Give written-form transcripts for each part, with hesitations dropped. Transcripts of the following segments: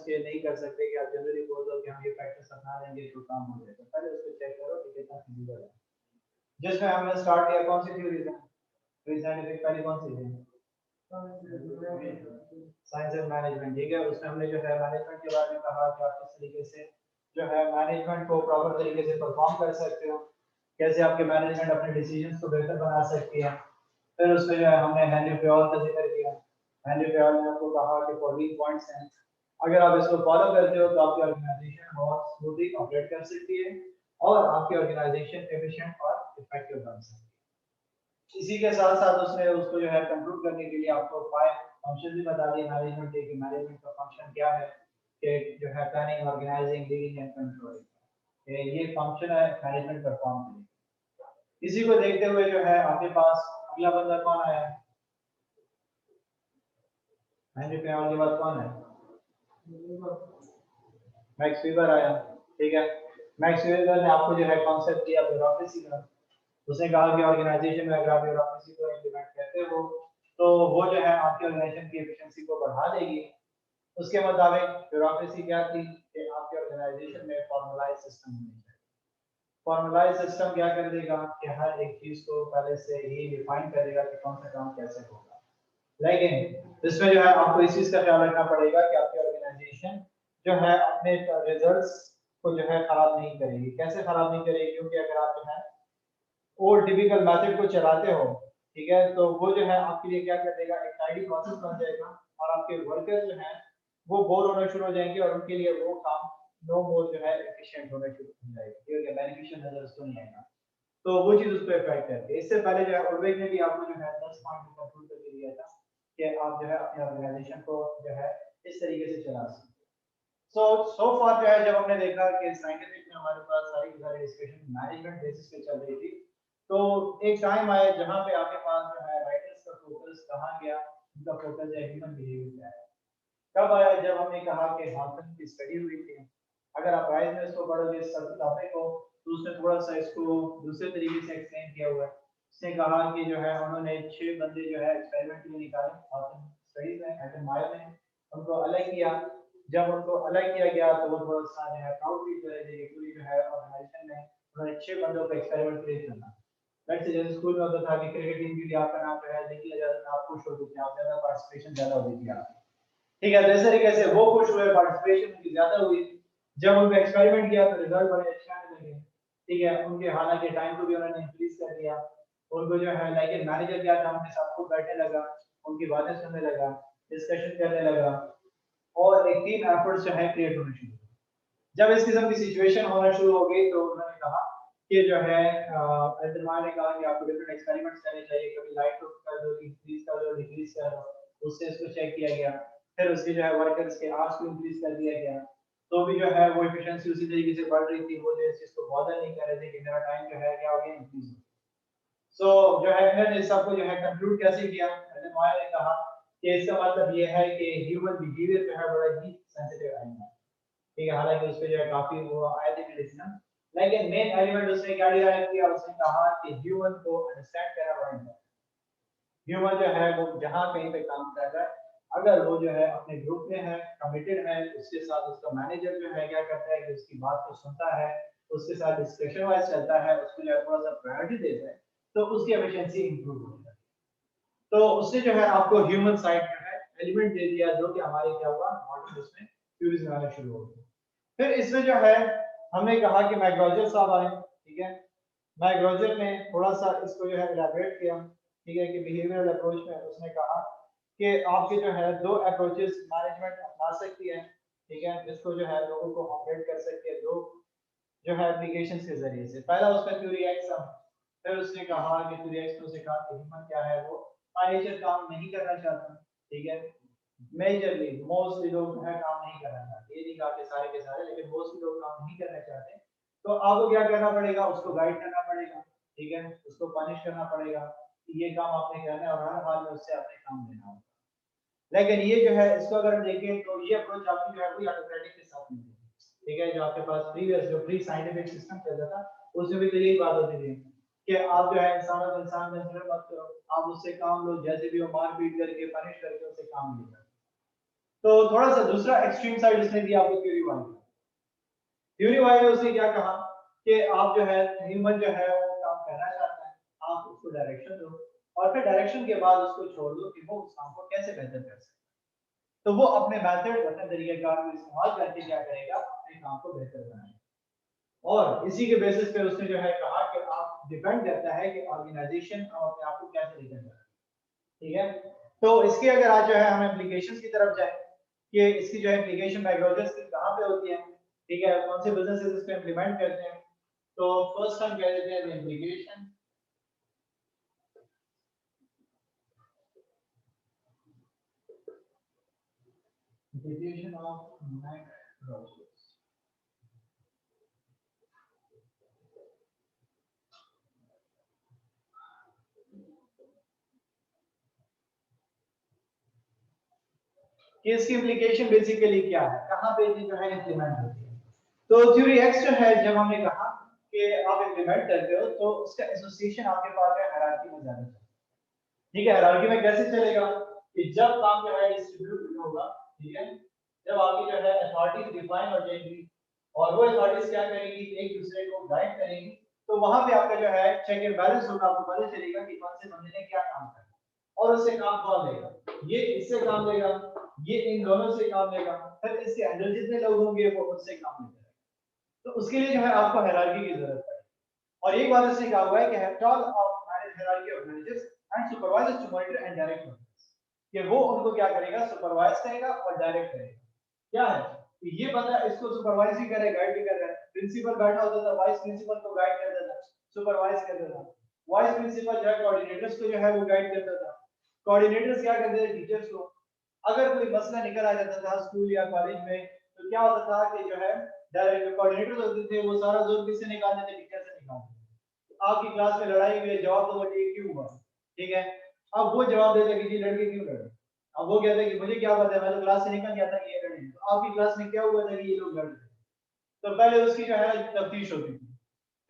के नहीं कर सकते कि आप जनरली बोल दो कि हम ये प्रैक्टिस अपना लेंगे तो काम हो जाएगा। पहले उसको चेक करो कि कितना फिजिबल है। जिसमें हमने स्टार्ट किया कौन सी थ्योरीज है, प्री साइंटिफिक पहली कौन सी थी, साइंस एंड मैनेजमेंट, ठीक है। उसमें हमने जो है मैनेजमेंट के बारे में कहा कि आप किस तरीके से जो है मैनेजमेंट को प्रॉपर तरीके से परफॉर्म कर सकते हो, कैसे आपके मैनेजमेंट अपने डिसीजंस को बेहतर बना सकती है। फिर उसमें जो है हमने हेनरी फेयोल का जिक्र किया। हेनरी फेयोल ने आपको कहा कि 14 पॉइंट्स हैं, अगर आप इसको फॉलो करते हो तो आपकी ऑर्गेनाइजेशन बहुत स्मूथली ऑपरेट कर सकती है और आपकी ऑर्गेनाइजेशन एफिशिएंट और इफेक्टिव बन सकती है। इसी के साथ साथ उसने उसको जो है कंट्रोल करने के लिए आपको 5 फंक्शन भी बता दिए मैनेजमेंट के, कि मैनेजमेंट का फंक्शन क्या है, कि जो है planning, organising, leading and controlling, ये फंक्शन है मैनेजमेंट परफॉर्म करेगी। इसी को देखते हुए जो है आपके पास अगला बंदा कौन आया है, हेनरी फेयोल के बाद कौन है, मैक्स वीबर आया, ठीक है। मैक्स वीबर ने आपको जो है कॉन्सेप्ट दिया ब्यूरोक्रेसी का। उसने कहा कि ऑर्गेनाइजेशन में अगर आप ब्यूरोक्रेसी को इम्प्लीमेंट करते हो तो वो जो है आपकी ऑर्गेनाइजेशन की एफिशिएंसी को बढ़ा देगी। उसके मुताबिक ब्यूरोक्रेसी क्या थी कि आपके ऑर्गेनाइजेशन में फॉर्मलाइज सिस्टम होना चाहिए। फॉर्मलाइज सिस्टम क्या कर देगा कि हर एक चीज को पहले से ही डिफाइन कर देगा कि कौन सा काम कैसे होगा। लेकिन इसमें जो है आपको इस चीज का ख्याल रखना पड़ेगा कि आपकी ऑर्गेनाइजेशन जो है अपने रिजल्ट्स को जो है खराब नहीं करेगी। कैसे खराब नहीं करेगी, क्योंकि अगर आप जो है ओल्ड टिपिकल मेथड को चलाते हो, ठीक है, तो वो जो है आपके लिए क्या कर देगा, एक टाइडी प्रोसेस बन जाएगा और आपके वर्कर जो है वो बोर होना शुरू हो जाएंगे और उनके लिए वो काम नो मोर जो है एफिशिएंट होना शुरू हो जाएगा, क्योंकि बेनिफिशियल नजर उसको नहीं आएगा। तो वो चीज उस पर इफेक्ट करती है। इससे पहले जो है उर्वेग ने भी आपको जो है 10 पॉइंट को कंक्लूड करके दिया था कि आप जो है अपने ऑर्गेनाइजेशन को जो है इस तरीके से चला सकते हैं। सो फार जो है जब हमने देखा कि साइंटिफिक में हमारे पास सारी की सारी डिस्कशन मैनेजमेंट बेसिस पे चल रही थी, तो एक टाइम आया जहां पे आपके पास जो है राइटर्स का फोकस कहां गया, उनका फोकस है ह्यूमन बिहेवियर पे आया। कब आया, जब हमने कहा कि हाथन की स्टडी हुई थी। अगर आप राइज में इसको पढ़ोगे इस टॉपिक को, तो उसने थोड़ा सा इसको दूसरे तरीके से एक्सप्लेन किया हुआ है। उसने कहा कि जो है उन्होंने 6 बंदे जो है एक्सपेरिमेंट के लिए निकाले हाथन स्टडीज में, एटम मायर में, उनको अलग किया। जब उनको अलग किया गया तो वो थोड़ा सा जो है प्राउड फील कर रहे थे कि पूरी जो है ऑर्गेनाइजेशन में उन्होंने 6 बंदों को एक्सपेरिमेंट के लिए चुना। लेट्स से जैसे स्कूल में होता था कि क्रिकेट टीम के लिए आपका नाम जो है लिख लिया जाता था, आप खुश होते थे, आप ज्यादा पार्टिसिपेशन ज्यादा होती थी आपकी, ठीक है। तो इस तरीके से वो खुश हुए, पार्टिसिपेशन उनकी ज्यादा हुई। जब उनको एक्सपेरिमेंट किया तो रिजल्ट बड़े अच्छे आने लगे, ठीक है। उनके हालांकि टाइम को भी उन्होंने इंक्रीज कर दिया। उनको जो है लाइक मैनेजर क्या था, उनके साथ खूब बैठने लगा, उनकी बातें सुनने लगा, डिस्कशन करने लगा और एक टीम एफर्ट्स जो है क्रिएट होने शुरू हुए। जब इस किस्म की सिचुएशन होना शुरू हो गई तो उन्होंने कहा कि जो है अल्टरमायर ने कहा कि आपको डिफरेंट एक्सपेरिमेंट्स करने चाहिए, कभी लाइट को कर दो, इंक्रीज कर दो, डिक्रीज कर दो। उससे इसको चेक किया गया। फिर उसके जो है वर्कर्स के आवर्स को इंक्रीज कर दिया गया, तो भी जो है वो एफिशिएंसी उसी तरीके से बढ़ रही थी। वो जो इस चीज को बॉदर नहीं कर रहे थे कि मेरा टाइम जो है क्या हो गया, इंक्रीज हो। सो जो है इन्होंने सबको जो है कंक्लूड कैसे किया, अल्टरमायर ने कहा कि इसका मतलब ये है कि ह्यूमन बिहेवियर जो है बड़ा ही सेंसिटिव है, ठीक है। हालांकि उसपे जो है काफी वो आए थे मेडिसिन, लेकिन मेन एलिमेंट उसने क्या डिराइव किया, उसने कहा कि ह्यूमन को अंडरस्टैंड करना बड़ा इंपॉर्टेंट। ह्यूमन जो है वो जहां कहीं पे काम कर रहा है, अगर वो जो है अपने ग्रुप में है, कमिटेड है, उसके साथ उसका मैनेजर जो है क्या करता है कि उसकी बात को सुनता है, उसके साथ डिस्कशन वाइज चलता है, उसको जो है थोड़ा सा प्रायोरिटी देता है, तो उसकी एफिशिएंसी इंप्रूव हो जाती है। तो उससे जो है आपको ह्यूमन साइड जो है एलिमेंट दे दिया, जो कि हमारे क्या हुआ मॉडल उसमें यूज आना शुरू हो गया। फिर इसमें जो है हमने कहा कि मैकग्रॉजर साहब आए, ठीक है। मैकग्रॉजर ने थोड़ा सा इसको जो है इलैबोरेट किया, ठीक है, कि बिहेवियरल अप्रोच में उसने कहा कि आपके जो है दो अप्रोचेस मैनेजमेंट अपना सकती है, ठीक है, जिसको जो है लोगों को ऑपरेट कर सकती है दो जो है एप्लीकेशंस के जरिए से। पहला उसका थ्योरी एक्स था। फिर उसने कहा कि थ्योरी एक्स ने कहा कि ह्यूमन क्या है, वो फाइनेंशियल काम नहीं करना चाहता, ठीक है। मेजरली मोस्टली लोग जो है काम नहीं करना चाहते, ये नहीं कहा कि सारे के सारे, लेकिन मोस्टली लोग काम नहीं करना चाहते। तो आपको क्या करना पड़ेगा, उसको गाइड करना पड़ेगा, ठीक है, उसको पनिश करना पड़ेगा कि ये काम आपने करना है और हर हाल में उससे अपने काम लेना होगा। लेकिन ये जो है इसको अगर हम देखें तो ये अप्रोच आपकी जो है कोई ऑटोक्रेटिक के साथ नहीं है, ठीक है। जो आपके पास प्रीवियस जो प्री साइंटिफिक सिस्टम चलता था उसमें भी तो यही बात होती थी कि आप जो है इंसानों को इंसान कंसीडर मत करो, आप उससे काम लो, जैसे भी हो मार पीट करके पनिश करके उससे काम ले लो। तो थोड़ा सा दूसरा एक्सट्रीम साइड उसने दिया आपको थ्योरी वाई। थ्योरी वाई में उसने क्या कहा कि आप जो है ह्यूमन जो है वो काम करना चाहता है, आप उसको डायरेक्शन दो और फिर डायरेक्शन के बाद उसको छोड़ दो कि वो उस काम को कैसे बेहतर कर सके। तो वो अपने मेथड अपने तरीकेकार को इस्तेमाल करके क्या करेगा, अपने काम को बेहतर बनाएगा। और इसी के बेसिस पे उसने जो है कहा कि आप डिपेंड करता है कि ऑर्गेनाइजेशन अपने आप को कैसे लेकर जाए। ठीक है, तो इसके अगर आज जो है हम एप्लीकेशंस की तरफ जाए कि इसकी जो है एप्लीकेशन बायोलॉजिस्ट की कहां पे होती है, ठीक है, कौन से बिजनेसेस इसको इंप्लीमेंट करते हैं। तो फर्स्ट हम कह देते हैं एप्लीकेशन एप्लीकेशन ऑफ मैक्रोस। कि इसकी एप्लीकेशन बेसिकली क्या है, कहां पे ये जो है इंप्लीमेंट होती है। तो थ्योरी एक्स जो है जब हमने कहा कि आप इंप्लीमेंट करते हो तो उसका एसोसिएशन आपके पास है हायरार्की में जाना चाहिए। ठीक है, हायरार्की में कैसे चलेगा कि जब काम जो है डिस्ट्रीब्यूट होगा, ठीक है, जब आपकी जो है अथॉरिटीज डिफाइन हो जाएंगी और वो अथॉरिटीज क्या करेंगी, एक दूसरे को गाइड करेंगी, तो वहां पे आपका जो है चेक एंड बैलेंस होगा, आपको पता चलेगा कि कौन से बंदे ने क्या काम करना और उससे काम कौन लेगा, ये इससे काम लेगा, ये इन दोनों से काम लेगा, फिर इसके अंदर जितने लोग होंगे वो उनसे काम लेगा। तो उसके लिए जो है आपको हायरार्की की जरूरत है। और एक बात इसने कहा हुआ है कि have tall of manage hierarchy of managers and supervisors to monitor and direct कि वो उनको क्या करेगा, सुपरवाइज करेगा और डायरेक्ट करेगा। क्या है कि ये बंदा इसको सुपरवाइज भी करे, गाइड भी कर रहा है। प्रिंसिपल बैठा होता था, वाइस प्रिंसिपल को गाइड करता था, सुपरवाइज करता था। वाइस प्रिंसिपल जो है कोऑर्डिनेटर्स को जो है वो गाइड करता था। कोऑर्डिनेटर्स क्या करते थे, टीचर्स को। अगर कोई मसला निकल आ जाता था स्कूल या कॉलेज में तो क्या होता था कि जो है डायरेक्ट कोऑर्डिनेटर्स होते थे वो सारा जोर किससे निकालते थे, टीचर से निकालते थे। आपकी क्लास में लड़ाई हुई है, जवाब दो बताइए क्यों हुआ, ठीक है। अब वो जवाब देता कि जी लड़के क्यों लड़े। अब वो कहता है कि मुझे क्या पता है, मैं तो क्लास से निकल गया था कि ये लड़े। तो आपकी क्लास में क्या हुआ था कि ये लोग लड़ रहे। तो पहले उसकी जो है तफ्तीश होती थी।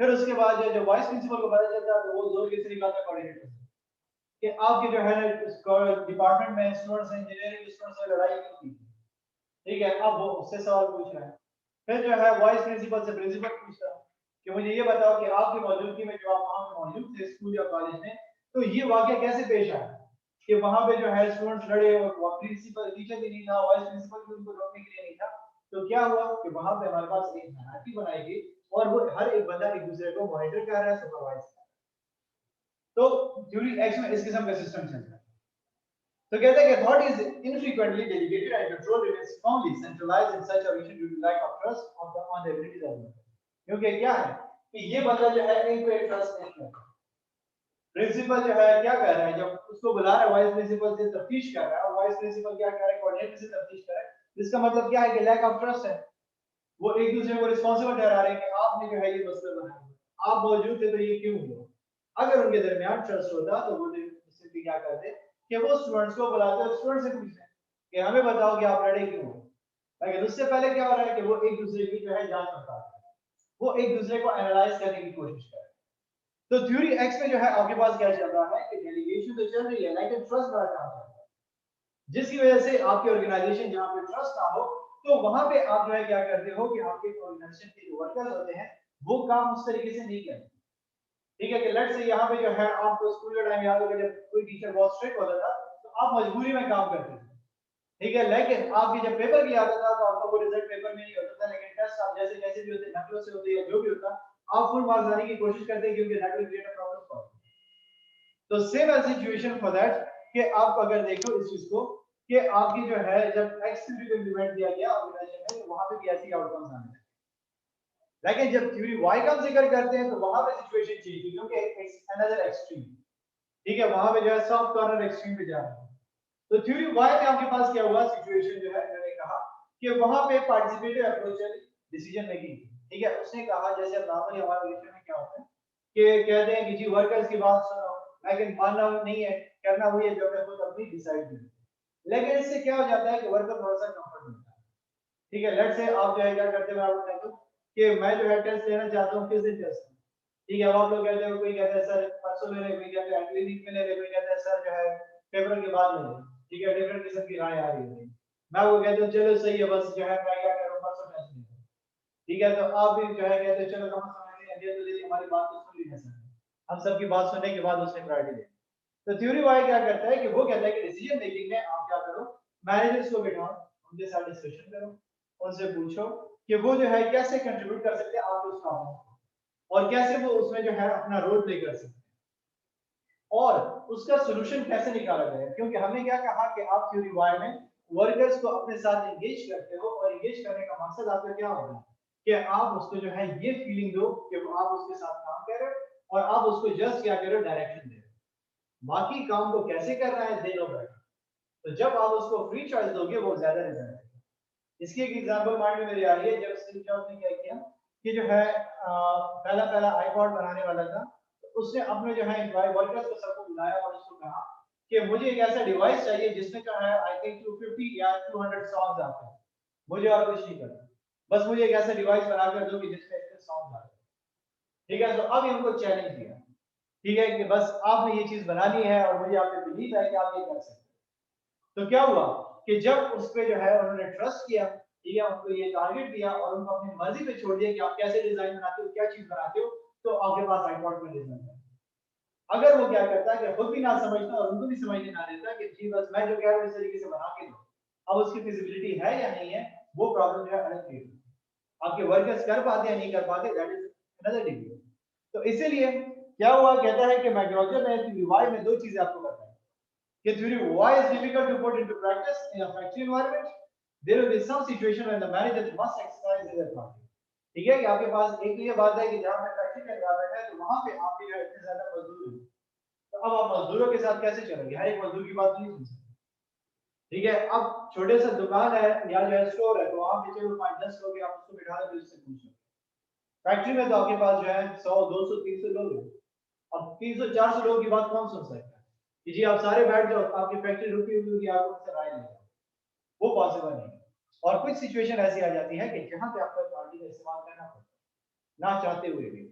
फिर उसके बाद जो वाइस प्रिंसिपल को पता चलता तो वो जोर किससे निकालता, कोऑर्डिनेटर से, कि आपके जो है डिपार्टमेंट में स्टूडेंट्स इंजीनियरिंग स्टूडेंट्स में लड़ाई क्यों की। ठीक है, अब वो उससे सवाल पूछ रहा है। फिर जो है वाइस प्रिंसिपल से प्रिंसिपल पूछता है कि मुझे ये बताओ कि आपकी मौजूदगी में जो आप वहां पे मौजूद थे स्कूल या कॉलेज में, तो ये वाकया कैसे पेश आया कि वहां पे जो है स्टूडेंट्स लड़े और प्रिंसिपल टीचर भी नहीं था, वाइस प्रिंसिपल भी उनको रोकने के लिए नहीं था। तो क्या हुआ कि वहां पे हमारे पास एक हायरार्की बनाई गई और वो हर एक बंदा एक दूसरे को मॉनिटर कर रहा है, सुपरवाइज कर रहा है। तो थ्योरी एक्स में इस किस्म का सिस्टम चलता है। तो कहते हैं कि thought is infrequently delegated and control remains firmly centralized in such a region due to lack of trust of the on the abilities of the क्योंकि क्या है कि ये बंदा जो है इनको एक ट्रस्ट नहीं करता। प्रिंसिपल जो है क्या कर रहा है, जब उसको बुला रहा है वाइस प्रिंसिपल से तफ्तीश कर रहा है और वाइस प्रिंसिपल क्या कर रहा है, कोऑर्डिनेटर से तफ्तीश कर रहा है। इसका मतलब क्या है कि लैक ऑफ ट्रस्ट है। वो एक दूसरे को रिस्पांसिबल ठहरा रहे हैं कि आपने जो है ये मसला बनाया, आप मौजूद थे तो ये क्यों हुआ। अगर उनके दरमियान ट्रस्ट होता तो वो सिंपली क्या करते कि वो स्टूडेंट्स को बुलाते और स्टूडेंट से पूछते कि हमें बताओ कि आप लड़े क्यों। लेकिन उससे पहले क्या हो रहा है कि वो एक दूसरे की जो है जांच पड़ताल कर रहे हैं, वो एक दूसरे को एनालाइज करने की कोशिश कर रहे हैं। तो थ्योरी एक्स में जो है आपके पास क्या चल रहा है कि डेलीगेशन तो चल रही है लेकिन ट्रस्ट बड़ा काम चल रहा है, जिसकी वजह से आपकी ऑर्गेनाइजेशन जहां पे ट्रस्ट ना हो तो वहां पे आप जो है क्या करते हो कि आपके ऑर्गेनाइजेशन के जो वर्कर्स होते हैं वो काम उस तरीके से नहीं करते। ठीक है, कि लेट्स से यहाँ पे जो है आपको स्कूल के टाइम याद होगा जब कोई टीचर बहुत स्ट्रिक्ट होता था तो आप मजबूरी में काम करते थे। ठीक है, लेकिन आपकी जब पेपर भी आता था तो आपका वो रिजल्ट पेपर में नहीं होता था, लेकिन टेस्ट आप जैसे जैसे भी होते नकलों से होते या जो भी होता आप फुल मार्क्स लाने की कोशिश करते हैं क्योंकि that will create a problem for. तो same as situation for that कि आप अगर देखो इस चीज को कि आपकी जो है जब एक्स थ्योरी को इंप्लीमेंट किया गया ऑर्गेनाइजेशन में तो वहां पे भी ऐसी आउटकम्स आने हैं। लेकिन जब थ्योरी वाई का जिक्र करते हैं तो वहां पे सिचुएशन चेंज हुई क्योंकि इट्स अनदर एक्सट्रीम। ठीक है, वहां पे जो है सॉफ्ट कॉर्नर एक्सट्रीम पे जा रहा है। तो थ्योरी वाई में आपके पास क्या हुआ सिचुएशन जो है मैंने कहा कि वहां पे पार्टिसिपेटिव अप्रोच है डिसीजन मेकिंग। ठीक है, उसने कहा जैसे अब नॉर्मली हमारे देश में क्या होता है कि कहते हैं कि जी वर्कर्स की बात सुनो लेकिन मानना नहीं है, करना वही है जो हमने खुद अपनी डिसाइड की। लेकिन इससे क्या हो जाता है कि वर्कर थोड़ा सा कंफर्ट मिलता है। ठीक है, लेट्स से आप जो है क्या करते हैं, मैं आपको कहता हूं कि मैं जो है टेस्ट लेना चाहता हूं, किस दिन टेस्ट। ठीक है, अब आप लोग कहते हैं, कोई कहता है सर परसों ले ले, कोई कहता है अगले वीक में ले ले, कोई कहता है सर जो है पेपर के बाद ले ले। ठीक है, डिफरेंट किस्म की राय आ रही है। मैं वो कहता हूँ चलो सही है, बस जो है मैं क्या करूँ परसों टेस्ट दूंगा, ठीक है। तो आप भी जो है कहते हो चलो कम समय में तो दे हमारी बात तो सुन ली ना सर, हम सबकी बात सुनने के बाद उसने प्रायोरिटी दे। तो थ्योरी वाई क्या करता है कि वो कहता है कि डिसीजन मेकिंग में आप क्या करो, मैनेजर्स को बिठाओ, उनके साथ डिस्कशन करो, उनसे पूछो कि वो जो है कैसे कंट्रीब्यूट कर सकते हैं आपके उस काम को, और कैसे वो उसमें जो है अपना रोल प्ले कर सकते हैं, और उसका सोल्यूशन कैसे निकाला जाए। क्योंकि हमने क्या कहा कि आप थ्योरी वाई में वर्कर्स को अपने साथ एंगेज करते हो, और एंगेज करने का मकसद आपका क्या होगा कि आप उसको जो है ये फीलिंग दो कि आप उसके साथ काम कर रहे हो, और आप उसको जस्ट क्या करो डायरेक्शन दे रहे हो, बाकी काम को कैसे करना है दे नो बेटर। तो जब आप उसको फ्री चॉइस दोगे वो ज्यादा रिजल्ट देगा। इसकी एक एग्जांपल माइंड में मेरे आ रही है, जब स्टीव जॉब्स ने क्या किया कि जो है पहला पहला आईपॉड बनाने वाला था, तो उसने अपने जो है एम्प्लॉय वर्कर्स को सबको बुलाया और उसको कहा कि मुझे एक ऐसा डिवाइस चाहिए जिसमें जो है आई थिंक 250 या 200 सॉन्ग्स आते हैं, मुझे और कुछ नहीं करना, बस मुझे एक ऐसा डिवाइस बना कर दो कि जिसमें इतने सॉन्ग्स आते हैं, ठीक है। तो अब इनको चैलेंज दिया, ठीक है, कि बस आपने ये चीज बनानी है और मुझे आप पे बिलीव है कि आप ये कर सकते हैं। तो क्या हुआ कि जब उस पे जो है उन्होंने ट्रस्ट किया, ठीक है, उनको ये टारगेट दिया और उनको अपनी मर्जी पे छोड़ दिया कि आप कैसे डिजाइन बनाते हो, क्या चीज बनाते हो, तो आपके पास आईपॉड में डिजाइन है। अगर वो क्या करता है कि खुद भी ना समझता और उनको भी समझने ना देता कि जी बस मैं जो कह रहा हूँ इस तरीके से बना के दो, अब उसकी फिजिबिलिटी है या नहीं है, वो प्रॉब्लम जो है अलग थी। आपके वर्कर्स कर पाते या नहीं कर पाते, दैट इज अनदर डिबेट। तो इसीलिए क्या हुआ, कहता है कि मैग्रोजर ने रिवाइव में दो चीजें आपको बताई कि theory why is difficult to put into practice in a factory environment. There will be some situation when the manager must exercise his authority. ठीक है कि आपके पास एक तो ये बात है कि जहां पे फैक्ट्री का एनवायरनमेंट है तो वहां पे आपके जो इतने ज्यादा मजदूर हैं, तो अब आप मजदूरों के साथ कैसे चलोगे, हर एक मजदूर की बात नहीं सुन सकते, ठीक है। अब छोटे सा दुकान है या जो है स्टोर है, तो वहां पे चलो 5-10 लोग आप उसको बिठा दो, उससे पूछो। फैक्ट्री में तो आपके पास जो है 100 200 300 लोग हैं, अब 300 400 लोगों की बात कौन सुन सकता है कि जी आप सारे बैठ जाओ, आपकी फैक्ट्री रुकी हुई होगी, आप उनसे राय लेंगे, वो पॉसिबल नहीं है। और कुछ सिचुएशन ऐसी आ जाती है कि जहां पे आपको अथॉरिटी का इस्तेमाल करना पड़ता है ना चाहते हुए भी,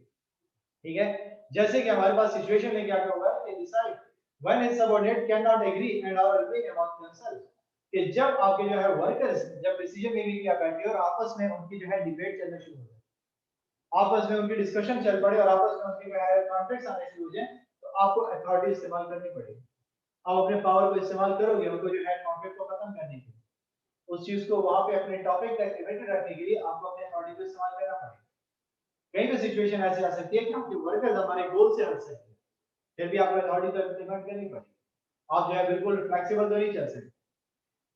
ठीक है। जैसे कि हमारे पास सिचुएशन में क्या हुआ है कि decide when his subordinate can not agree and are agree about themself, कि जब आपके जो है वर्कर्स जब डिसीजन मेकिंग किया बैठे और आपस में उनकी जो है डिबेट चलना शुरू हो जाए, आपस में उनकी डिस्कशन चल पड़े और आपस में उनके जो है कॉन्फ्लिक्ट्स आने शुरू हो जाए, तो आपको अथॉरिटी इस्तेमाल करनी पड़ेगी। आप अपने पावर को इस्तेमाल करोगे उनको जो है कॉन्फ्लिक्ट को खत्म करने के लिए, उस चीज को वहां पे अपने टॉपिक तक लिमिटेड रखने के लिए आपको अपने अथॉरिटी को इस्तेमाल करना पड़ेगा। कहीं तो सिचुएशन ऐसी आ सकती है कि आपके वर्कर्स हमारे गोल से हट सकते हैं, फिर भी आपको अथॉरिटी को इम्प्लीमेंट करनी पड़ेगी, आप जो है बिल्कुल फ्लेक्सिबल तो नहीं चल सकते।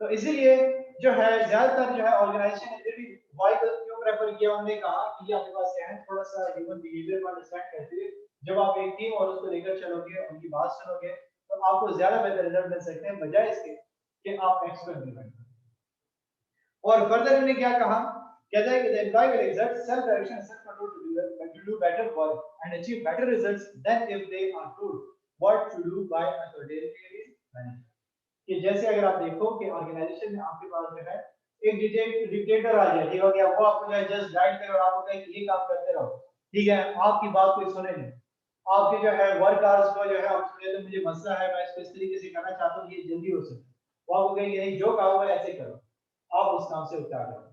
तो इसीलिए जो है ज्यादातर जो है ऑर्गेनाइजेशन ने भी वाई को क्यों प्रेफर किया, उन्होंने कहा कि आपके पास क्या है थोड़ा सा ह्यूमन बिहेवियर को अंडरस्टैंड करते हुए जब आप एक टीम और उसको लेकर चलोगे, उनकी बात सुनोगे, तो आपको ज्यादा बेहतर रिजल्ट मिल सकते हैं बजाय इसके कि आप नेक्स्ट को इम्प्लीमेंट करें। और फर्दर इन्होंने क्या कहा, कहता है कि the employee will exert self direction and self control to do better work and achieve better results than if they are told what to do by authoritarian manager। कि जैसे अगर आप देखो कि ऑर्गेनाइजेशन में आपके पास जो है एक डिक्टेटर आ जाए, ठीक हो गया, वो आपको जो है जस्ट गाइड करे और आपको कहे कि ये काम करते रहो, ठीक है, आपकी बात कोई सुने नहीं, आपके जो है वर्क आवर्स को जो है आप सुने तो मुझे मसला है मैं इसको इस तरीके से करना चाहता हूँ ये जल्दी हो सके, वो आपको कहेंगे नहीं जो काम है ऐसे करो, आप उस काम से उतार दो।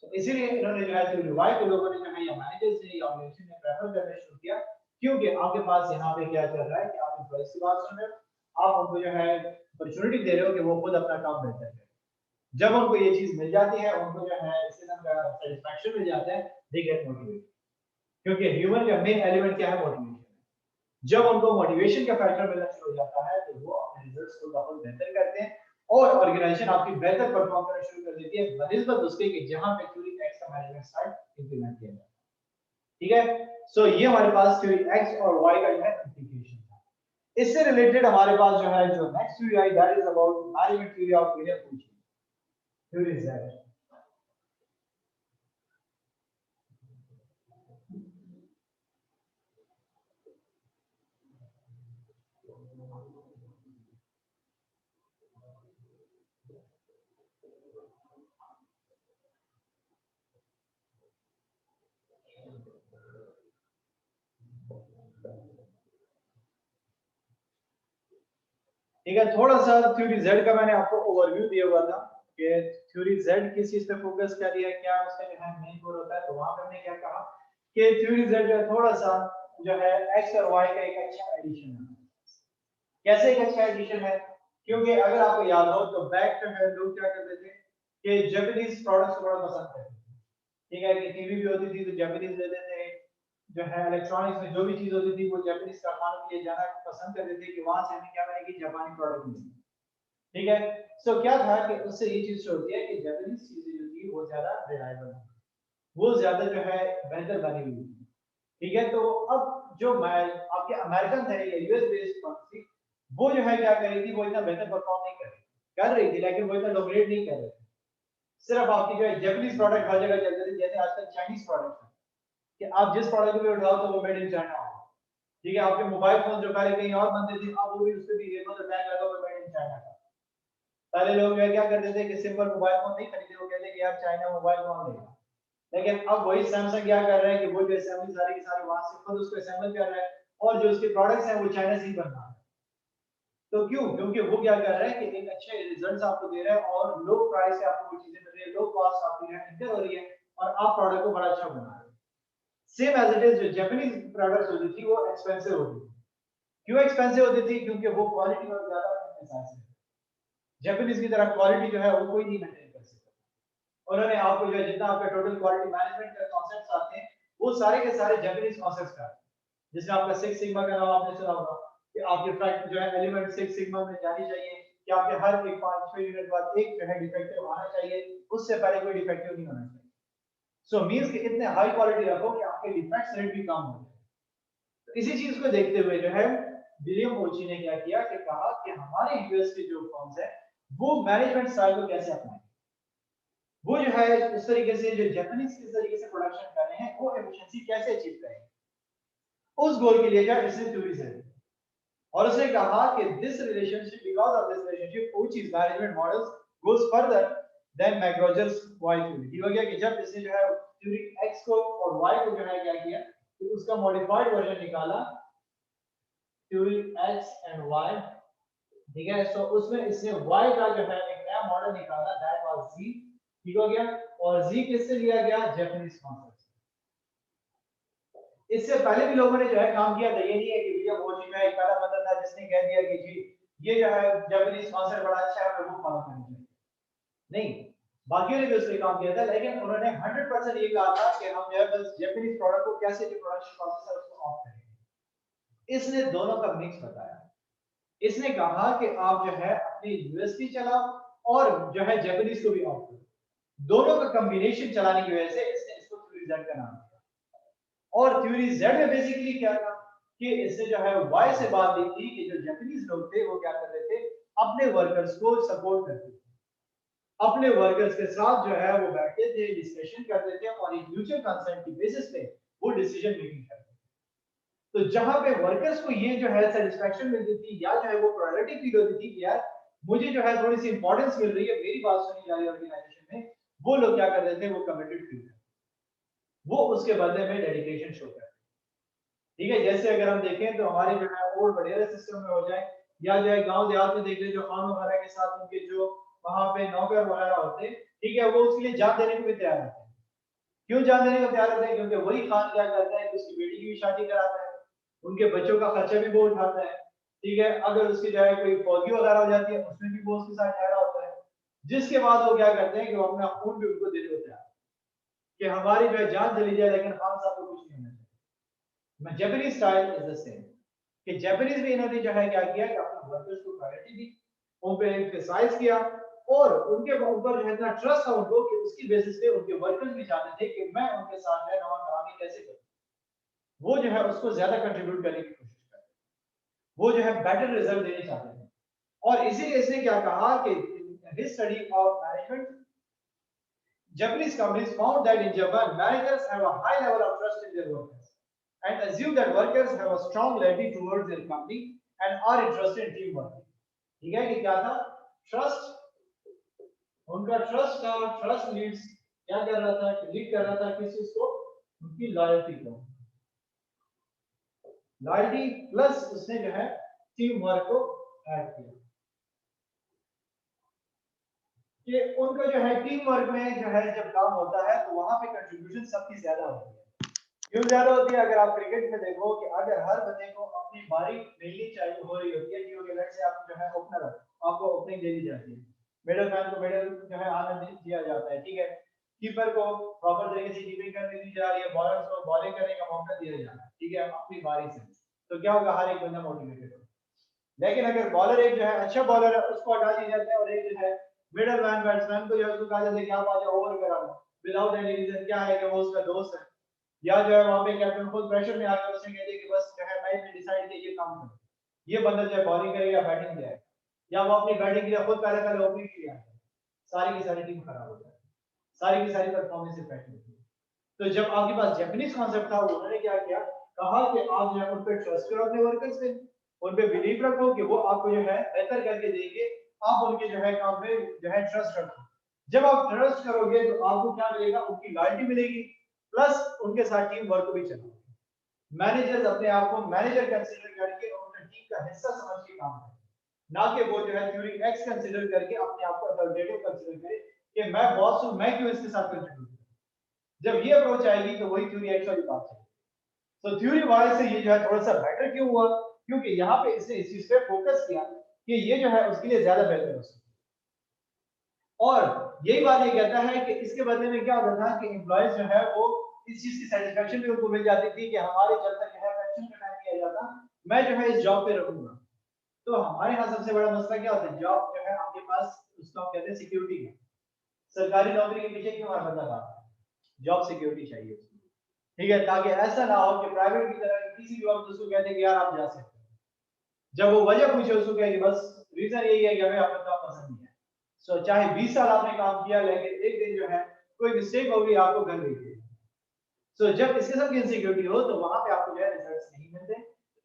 तो इसीलिए इन्होंने जो है जो रिवाइव के लोगों ने जो है या मैनेजर्स ने या ऑर्गेनाइजेशन ने प्रेफर करना शुरू किया, क्योंकि आपके पास यहाँ पे क्या चल रहा है कि आप एम्प्लॉइज की बात सुन रहे हो, आप उनको जो है अपॉर्चुनिटी दे रहे हो कि वो खुद अपना काम बेहतर करें। जब उनको ये चीज मिल जाती है, उनको जो है इससे का सेटिस्फैक्शन मिल जाता है, दे गेट मोटिवेटेड, क्योंकि ह्यूमन का मेन एलिमेंट क्या है, मोटिवेशन। जब उनको मोटिवेशन का फैक्टर मिलना शुरू हो जाता है तो वो अपने रिजल्ट्स को बहुत बेहतर करते हैं और ऑर्गेनाइजेशन आपकी बेहतर परफॉर्म करना शुरू कर देती है बनिस्बत उसके कि जहां पे थ्योरी एक्स का मैनेजमेंट स्टाइल इंप्लीमेंट किया जाता है, ठीक है। सो ये हमारे पास थ्योरी एक्स और वाई का जो है इंप्लीकेशन था। इससे रिलेटेड हमारे पास जो है जो next theory I that is about management theory of media function, theory Z. ठीक है, थोड़ा सा थ्योरी जेड का मैंने आपको ओवरव्यू दिया हुआ था कि थ्योरी Z किस चीज पे फोकस कर रही है, क्या उसका जो है मेन गोल होता है, तो वहां पे हमने क्या कहा कि थ्योरी Z जो है थोड़ा सा जो है x और y का एक अच्छा एडिशन है। कैसे एक अच्छा एडिशन है, क्योंकि अगर आपको याद हो तो बैक जो है लोग क्या करते थे कि जापानीज प्रोडक्ट्स को बड़ा पसंद करते थे, ठीक है, कि टीवी भी होती थी तो जापानीज लेते थे, जो है इलेक्ट्रॉनिक्स में जो भी चीज होती थी वो जापानीज कारखानों के लिए जाना पसंद करते थे कि वहां से हमें क्या मिलेगी, जापानी प्रोडक्ट मिलेगी, ठीक है। सो क्या था कि उससे ये चीज शो होती है कि जापानीज चीजें जो थी वो ज्यादा रिलायबल है, वो ज्यादा जो है बेहतर बनी हुई है, ठीक है। तो अब जो आपके अमेरिकन थे या यूएस बेस्ड कंपनी, वो जो है क्या कर रही थी, वो इतना बेहतर परफॉर्म नहीं कर रही थी, लेकिन वो इतना डोमिनेट नहीं कर रही थी। सिर्फ आपकी जो है जापानीज प्रोडक्ट हर जगह चलते थे, जैसे आजकल चाइनीज प्रोडक्ट है कि आप जिस प्रोडक्ट को भी उठाओ तो वो मेड इन चाइना हो, ठीक है। आपके मोबाइल फोन जो पहले कहीं और बनते थे, अब वो भी उस पे भी लेबल टैग लगा हुआ मेड इन चाइना का। पहले लोग जो है क्या करते थे कि सिंपल मोबाइल फोन नहीं खरीदे, वो कहते कि यार चाइना मोबाइल फोन लेगा, लेकिन अब वही सैमसंग क्या कर रहा है कि वो जो असेंबली सारी की सारी वहां से खुद उसको असेंबल कर रहा है, और जो उसके प्रोडक्ट्स हैं वो चाइना से ही बन रहा है। तो क्यों? क्योंकि वो क्या कर रहा है कि एक अच्छे रिजल्ट्स आपको दे रहा है और लो प्राइस पे आपको वो चीजें मिल रही है, लो कॉस्ट आपकी है इंटर हो रही है, और आप प्रोडक्ट को बड़ा अच्छा बना रहे हैं। सेम एज इट इज जो जापानीज प्रोडक्ट्स होती थी वो एक्सपेंसिव होती थी। क्यों एक्सपेंसिव होती थी? क्योंकि वो क्वालिटी और ज्यादा एहसास है, जापानीज की तरह क्वालिटी जो है वो कोई नहीं मेंटेन कर सकता। उन्होंने आपको जो है जितना आपका टोटल क्वालिटी मैनेजमेंट का कॉन्सेप्ट्स आते हैं वो सारे के सारे जापानीज कॉन्सेप्ट्स का, जिसमें आपका सिक्स सिग्मा का नाम आपने सुना होगा कि आपके फैक्ट जो है एलिमेंट सिक्स सिग्मा में जानी चाहिए, कि आपके हर एक 5-6 यूनिट बाद एक जो है डिफेक्टिव आना चाहिए, उससे पहले कोई डिफेक्टिव नहीं होना चाहिए। सो मींस कि इतने हाई क्वालिटी रखो कि आपके डिफेक्ट्स रेट भी कम हो जाए। तो इसी चीज को देखते हुए जो है विलियम ओची ने क्या किया कि कहा कि हमारे यूएस के जो फर्म्स है वो मैनेजमेंट स्टाइल को कैसे अपनाएं, वो जो है उस तरीके से जो जापानीज किस तरीके से प्रोडक्शन कर रहे हैं वो एफिशिएंसी कैसे अचीव करें, उस गोल के लिए जो इसने थ्योरीज है। और उसने कहा कि this relationship, because of this relationship Ouchi's management models goes further than McGregor's Y theory. हो गया कि जब इसने जो है थ्योरी एक्स को और वाई को जो है क्या किया कि उसका मॉडिफाइड वर्जन निकाला, थ्योरी एक्स एंड वाई, ठीक है। सो उसमें इसने y का जो है एक नया मॉडल निकाला, दैट वाज z, ठीक हो गया। और z किससे लिया गया? जापानीज कॉन्सेप्ट से। इससे पहले भी लोगों ने जो है काम किया था, ये नहीं है कि विलियम ओची का एक पहला बंदा था जिसने कह दिया कि जी ये जो है जापानीज कॉन्सेप्ट बड़ा अच्छा है, हमें वो फॉलो करना चाहिए, नहीं, बाकियों ने भी उस पर काम किया था, लेकिन उन्होंने 100% ये कहा था कि हम जो है बस जापानीज प्रोडक्ट को कैसे जो प्रोडक्शन प्रोसेस है उसको ऑफ करेंगे। इसने दोनों का मिक्स बताया। इसने कहा कि आप जो है अपनी यूएसबी चलाओ और जो है जापानीज को भी ऑफ करो, दोनों का कॉम्बिनेशन चलाने की वजह से इसने इसको थ्योरी जेड का नाम दिया। और थ्योरी जेड में बेसिकली क्या था कि इसने जो है वाई से बात की थी कि जो जापानीज लोग थे वो क्या कर रहे थे, अपने वर्कर्स को सपोर्ट करते थे, अपने वर्कर्स के साथ जो है वो बैठते थे, डिस्कशन करते थे और एक म्यूचुअल कंसेंट की बेसिस पे वो डिसीजन मेकिंग करते थे। तो जहां पे वर्कर्स को ये जो है सेटिस्फेक्शन मिलती थी या जो है वो प्रायोरिटी फील होती थी कि यार मुझे जो है थोड़ी सी इंपॉर्टेंस मिल रही है, मेरी बात सुनी जा रही है ऑर्गेनाइजेशन में, वो लोग क्या कर रहे थे, वो कमिटेड फील करते, वो उसके बदले में डेडिकेशन शो करते, ठीक है। जैसे अगर हम देखें तो हमारे जो है ओल्ड वडेरा सिस्टम में हो जाए या जो है गांव देहात में देख ले, जो खान वगैरह के साथ उनके जो वहां पे नौकर वगैरह होते हैं, ठीक है, वो उसके लिए जान देने को भी तैयार होते हैं। क्यों जान देने को तैयार होते हैं? क्योंकि वही खान क्या करता है कि उसकी बेटी की भी शादी कराता है, उनके बच्चों का खर्चा भी वो उठाता है, ठीक है। अगर उसकी जो है कोई फौजी वगैरह हो जाती है उसमें भी वो उसके साथ ठहरा होता है, जिसके बाद वो क्या करते हैं कि वो अपना खून भी उनको देते होते हैं कि हमारी जो है जान चली जाए लेकिन खान साहब को कुछ नहीं होना चाहिए। Japanese style is the same, कि जापानीज भी इन्होंने जो है क्या किया कि अपने वर्कर्स को प्रायोरिटी दी, उन पे एम्फसाइज किया, और उनके ऊपर जो है इतना ट्रस्ट था उनको कि उसकी बेसिस पे उनके वर्कर्स भी चाहते थे कि मैं उनके साथ जो है नवा करामी कैसे करूं, वो जो है उसको ज्यादा कंट्रीब्यूट करने की कोशिश करते, वो जो है बेटर रिजल्ट देने चाहते थे। और इसीलिए इसने क्या कहा कि his study of management, Japanese companies found that in Japan managers have a high level of trust in their workers and assume that workers have a strong loyalty towards their company and are interested in teamwork। ठीक है कि क्या था? Trust, उनका trust था, trust Leeds क्या कर रहा था, लीड कर रहा था किस चीज को, उनकी लॉयल्टी को, लॉयल्टी प्लस उसने जो है टीम वर्क को ऐड किया। कि उनका जो है टीम वर्क में जो है जब काम होता है तो वहां पे कंट्रीब्यूशन सबकी ज्यादा होती है। क्यों ज्यादा होती है? अगर आप क्रिकेट में देखो कि अगर हर बंदे को अपनी बारी मिलनी चाहिए हो रही होती है, क्योंकि लेट्स से आप जो है ओपनर है, आपको ओपनिंग दे दी जाती है, मिडलमैन को मिडल जो है आना दिया जाता है, ठीक है, कीपर को प्रॉपर तरीके से कीपिंग करने दी जा रही है, बॉलर्स को बॉलिंग करने का मौका दिया जा रहा है, ठीक है, अपनी बारी से। तो क्या होगा, हर एक बंदा मोटिवेटेड होगा। लेकिन अगर बॉलर एक जो है अच्छा बॉलर है उसको हटा दिया जाता है, और एक जो है मिडल मैन बैट्समैन को जो है उसको कहा जाता है कि आप आ जाओ ओवर करा लो, विदाउट एनी रीजन, क्या है कि वो उसका दोस्त है, या जो है वहां पे कैप्टन खुद प्रेशर में आकर उसने कह दिया कि बस जो है मैच में डिसाइड किया ये काम करो, ये बंदा जो है बॉलिंग करेगा बैटिंग करेगा, या वो अपनी बैटिंग के लिए खुद पहले पहले ओपनिंग किया है, सारी की सारी टीम खराब हो जाती है, सारी की सारी परफॉर्मेंस इफेक्ट होती है। तो जब आपके पास जापानीज कॉन्सेप्ट था, उन्होंने क्या किया, कहा कि आप जो है उन पर ट्रस्ट करो अपने वर्कर्स पे, उन पे बिलीव रखो कि वो आपको जो है बेहतर करके देंगे, आप उनके जो है काम पे जो है ट्रस्ट रखो। जब आप ट्रस्ट करोगे तो आपको क्या मिलेगा, उनकी लॉयल्टी मिलेगी, प्लस उनके साथ टीम वर्क भी चलेगा। मैनेजर्स अपने आप को मैनेजर कंसीडर करके और उनका टीम का हिस्सा समझ के काम करें, ना कि वो जो है थ्योरी एक्स कंसीडर करके अपने आप को अथॉरिटेटिव कंसीडर करे कि मैं बॉस हूं, मैं क्यों इसके साथ कंट्रीब्यूट करूं। जब ये अप्रोच आएगी तो वही थ्योरी एक्स वाली बात है। तो थ्योरी वाई से ये जो है थोड़ा सा बेटर क्यों हुआ, क्योंकि यहाँ पे इसने इस चीज पे फोकस किया कि ये जो है उसके लिए ज्यादा बेहतर हो सकता है। और यही बात ये कहता है कि इसके बदले में क्या होता था कि एम्प्लॉयज जो है वो इस चीज की सेटिस्फेक्शन भी उनको मिल जाती थी कि हमारे जब तक जो है पेंशन का टाइम किया जाता, मैं जो है इस जॉब पे रहूंगा। तो हमारे यहाँ सबसे बड़ा मसला क्या होता है, जॉब जो है आपके पास उसको हम कहते हैं सिक्योरिटी है। सरकारी नौकरी के पीछे क्यों हमारा बंदा भागता है, जॉब सिक्योरिटी चाहिए उसको, ठीक है, ताकि ऐसा ना हो कि प्राइवेट की तरह किसी भी वक्त उसको कहते हैं कि यार आप जा सकते हैं, जब वो वजह पूछे उसको कहे कि बस रीजन यही है कि हमें आपका काम पसंद नहीं है। सो चाहे 20 साल आपने काम किया, लेकिन एक दिन जो है कोई मिस्टेक होगी, आपको घर भेज देगा। सो जब इस किस्म की इनसिक्योरिटी हो तो वहां पे आपको जो है रिजल्ट्स नहीं मिलते।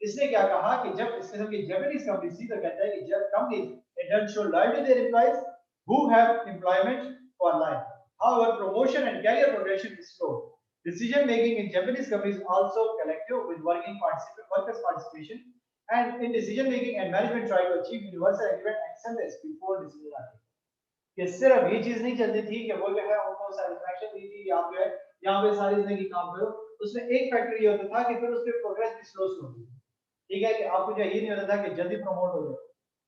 इसने क्या कहा कि जब इस किस्म की जापानीज कंपनी सी तो कहता है कि जब companies don't show loyalty to their employees who have employment for life, however promotion and career progression is slow. Decision making in Japanese companies also collective with workers participation, and in decision making and management try to achieve universal agreement and consensus before decision making. कि सिर्फ ये चीज नहीं चलती थी कि वो जो है उनको सेटिस्फैक्शन दी थी कि आप जो है यहाँ पे सारी जिंदगी काम करो, उसमें एक फैक्टर ये होता था कि फिर उसके प्रोग्रेस भी स्लो स्लो होती थी, ठीक है, कि आपको जो ये नहीं होता था कि जल्दी प्रमोट हो जाए,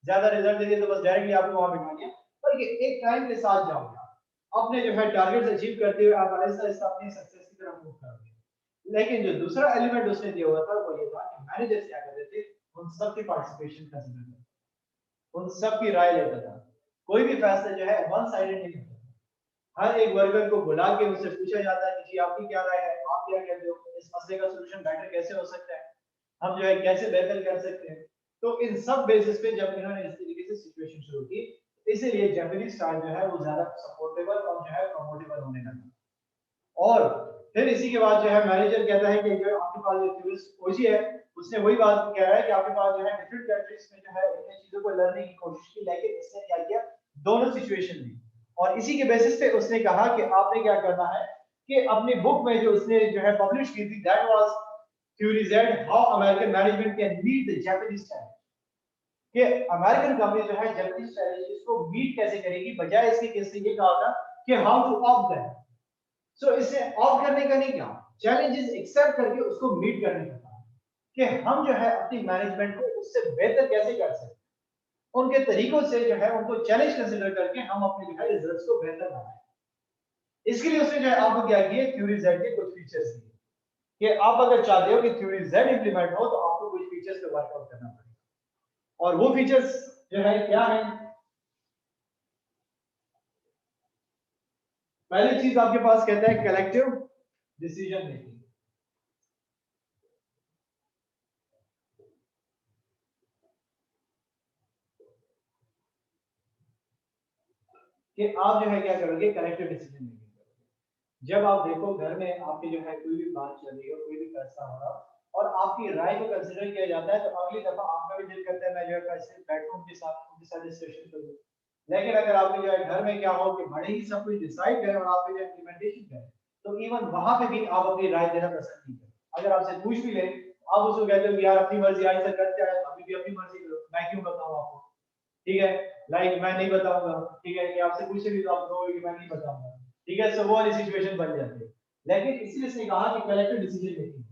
ज्यादा रिजल्ट दे दिए तो बस डायरेक्टली आपको वहां बिठा दिया, बल्कि एक टाइम के साथ जाओगे आप अपने जो है टारगेट्स अचीव करते हुए आप आहिस्ता आहिस्ता अपनी सक्सेस की तरफ मूव करोगे। लेकिन जो दूसरा एलिमेंट उसने दिया हुआ था वो ये था कि मैनेजर्स क्या करते थे, उन सबकी पार्टिसिपेशन कंसीडर करते, उन सबकी राय लेता था, कोई भी फैसला जो है वन साइडेड नहीं होता, हर एक वर्कर को बुला के उससे पूछा जाता है कि जी आपकी क्या राय है, आप क्या कहते हो, इस मसले का सलूशन बेटर कैसे हो सकता है, हम जो है कैसे बेहतर कर सकते हैं। तो इन सब बेसिस पे जब इन्होंने इस तरीके से सिचुएशन शुरू की, इसीलिए जापानीज स्टाइल जो है वो ज्यादा सपोर्टेबल और जो है प्रमोटेबल होने लगा। और फिर इसी के बाद जो है मैनेजर कहता है कि जो आपके पास जो टूरिस्ट ओजी है, उसने वही बात कह रहा है कि आपके पास जो है डिफरेंट कंट्रीज में जो है इन चीजों को लर्न की कोशिश की, लेकिन इसने क्या किया, दोनों सिचुएशन ली, और इसी के बेसिस पे उसने कहा कि आपने क्या करना है कि अपनी बुक में जो उसने जो है पब्लिश की थी, that was theory Z how American management can meet the Japanese style, कि अमेरिकन कंपनी जो है जापानीज स्टाइल को मीट कैसे करेगी, बजाय इसके कि इसने ये कहा था कि हाउ टू ऑफ दैट। सो इसे ऑफ करने का नहीं कहा, चैलेंजेस एक्सेप्ट करके उसको मीट करने का कहा, कि हम जो है अपनी मैनेजमेंट को उससे बेहतर कैसे कर सकते हैं, उनके तरीकों से जो है उनको चैलेंज कंसीडर करके हम अपने जो है रिजल्ट्स को बेहतर बनाएं। इसके लिए उसने जो है आपको क्या किया, थ्योरी जेड के कुछ फीचर्स दिए कि आप अगर चाहते हो कि थ्योरी जेड इंप्लीमेंट हो तो आपको कुछ फीचर्स पे वर्कआउट करना पड़ेगा, और वो फीचर्स जो है क्या है। पहली चीज आपके पास कहता है कलेक्टिव डिसीजन मेकिंग, कि आप जो है क्या करोगे, कलेक्टिव डिसीजन मेकिंग करोगे। जब आप देखो घर में आपकी जो है कोई भी बात चल रही हो, कोई भी फैसला हो रहा हो और आपकी राय को कंसीडर किया जाता है, तो अगली दफा आपका भी दिल करता है मैं जो है कैसे बैठूं उनके साथ डिस्कशन करूं। लेकिन अगर आपके जो है घर में क्या हो कि बड़े ही सब कुछ डिसाइड करें और आप जो इम्प्लीमेंटेशन करें, तो इवन वहां पे भी आप अपनी राय देना पसंद नहीं करते। अगर आपसे पूछ भी ले, आप उसको कहते हो कि यार अपनी मर्जी, आई सर करते आए, अभी भी अपनी मर्जी करो, मैं क्यों बताऊं आपको, ठीक है। लाइक मैं नहीं बताऊंगा, ठीक है, कि आपसे पूछे भी तो आप कहोगे कि मैं नहीं बताऊंगा, ठीक है, सो वो वाली सिचुएशन बन जाती है। लेकिन इसलिए इसने कहा कि कलेक्टिव डिसीजन मेकिंग,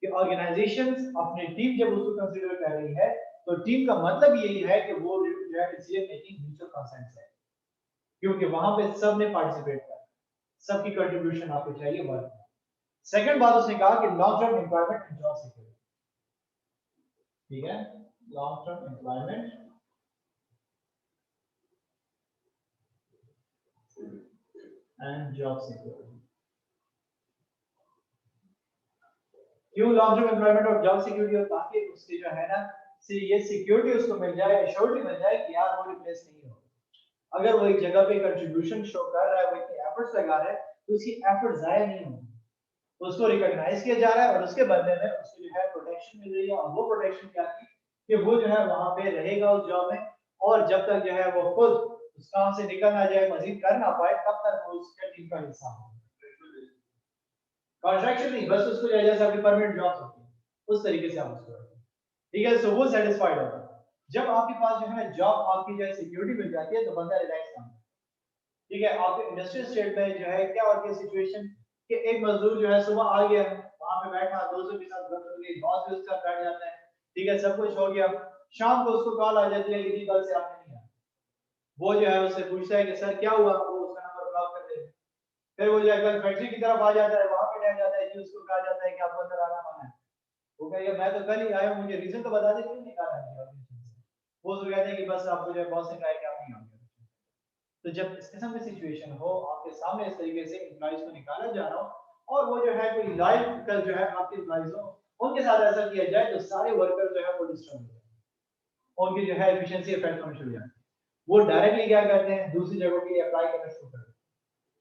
कि ऑर्गेनाइजेशंस अपनी टीम जब उसको कंसीडर कर रही है तो टीम का मतलब यही है कि वो जो है डिसीजन मेकिंग म्यूचुअल कंसेंट है, क्योंकि वहां पे सब ने पार्टिसिपेट किया, सबकी कंट्रीब्यूशन आपको चाहिए वर्क में। सेकंड बात उसने कहा कि long term employment and job security, ठीक है, long term employment and job security. क्यों लॉन्ग टर्म एम्प्लॉयमेंट और जॉब सिक्योरिटी? और ताकि उसकी जो है ना ये सिक्योरिटी उसको मिल जाए, एश्योरिटी मिल जाए कि यार वो रिप्लेस नहीं हो। अगर वो एक जगह पे कंट्रीब्यूशन शो कर रहा है, वो इतने एफर्ट्स लगा रहा है, तो उसकी एफर्ट जाया नहीं होंगे, उसको रिकॉग्नाइज किया जा रहा है और उसके बदले में उसको जो है प्रोटेक्शन मिल रही है। और वो प्रोटेक्शन क्या थी कि वो जो है वहां पे रहेगा उस जॉब में, और जब तक जो है वो खुद उस काम से निकल ना जाए, मजीद कर ना पाए, तब तक वो उसके टीम का हिस्सा हो। कॉन्ट्रैक्चुअल नहीं, बस उसको जैसे अपनी परमानेंट जॉब होती है उस तरीके से आप उसको रखें, ठीक है, सो वो सेटिस्फाइड होगा। जब आपके पास जो है जॉब आपकी जो है सिक्योरिटी मिल जाती है तो बंदा रिलैक्स काम करता है, ठीक है। आपके इंडस्ट्रियल स्टेट में जो है क्या होती है सिचुएशन कि एक मजदूर जो है सुबह आ गया, वहां पे बैठा, दोस्तों के साथ बात हो गई, बॉस भी उसका बैठ जाता है, ठीक है, सब कुछ हो गया। शाम को उसको कॉल आ जाती है कि नहीं, कल से आपने नहीं आया। वो जो है उससे पूछता है कि सर क्या हुआ, वो उसका नंबर ब्लॉक कर देगा। फिर वो जो है कल फैक्ट्री की तरफ आ जाता है, वहां पे रह जाता है कि उसको कहा जाता है कि आपको अंदर आना माना है। वो कहेगा मैं तो कल ही आया हूं, मुझे रीजन तो बता दे क्यों निकाला है। वो उसको कहते हैं कि बस आपको जो है बॉस ने कहा है कि आप नहीं आओगे। तो जब इस किस्म की सिचुएशन हो आपके सामने, इस तरीके से एम्प्लॉइज को निकाला जा रहा हो और वो जो है कोई लाइव का जो है आपके एम्प्लॉइज हो, उनके साथ ऐसा किया जाए तो सारे वर्कर जो है वो डिस्टर्ब हो जाए, उनकी जो है एफिशिएंसी इफेक्ट होने शुरू हो जाए। वो डायरेक्टली क्या करते हैं, दूसरी जगहों के लिए अप्लाई करना शुरू कर देते हैं,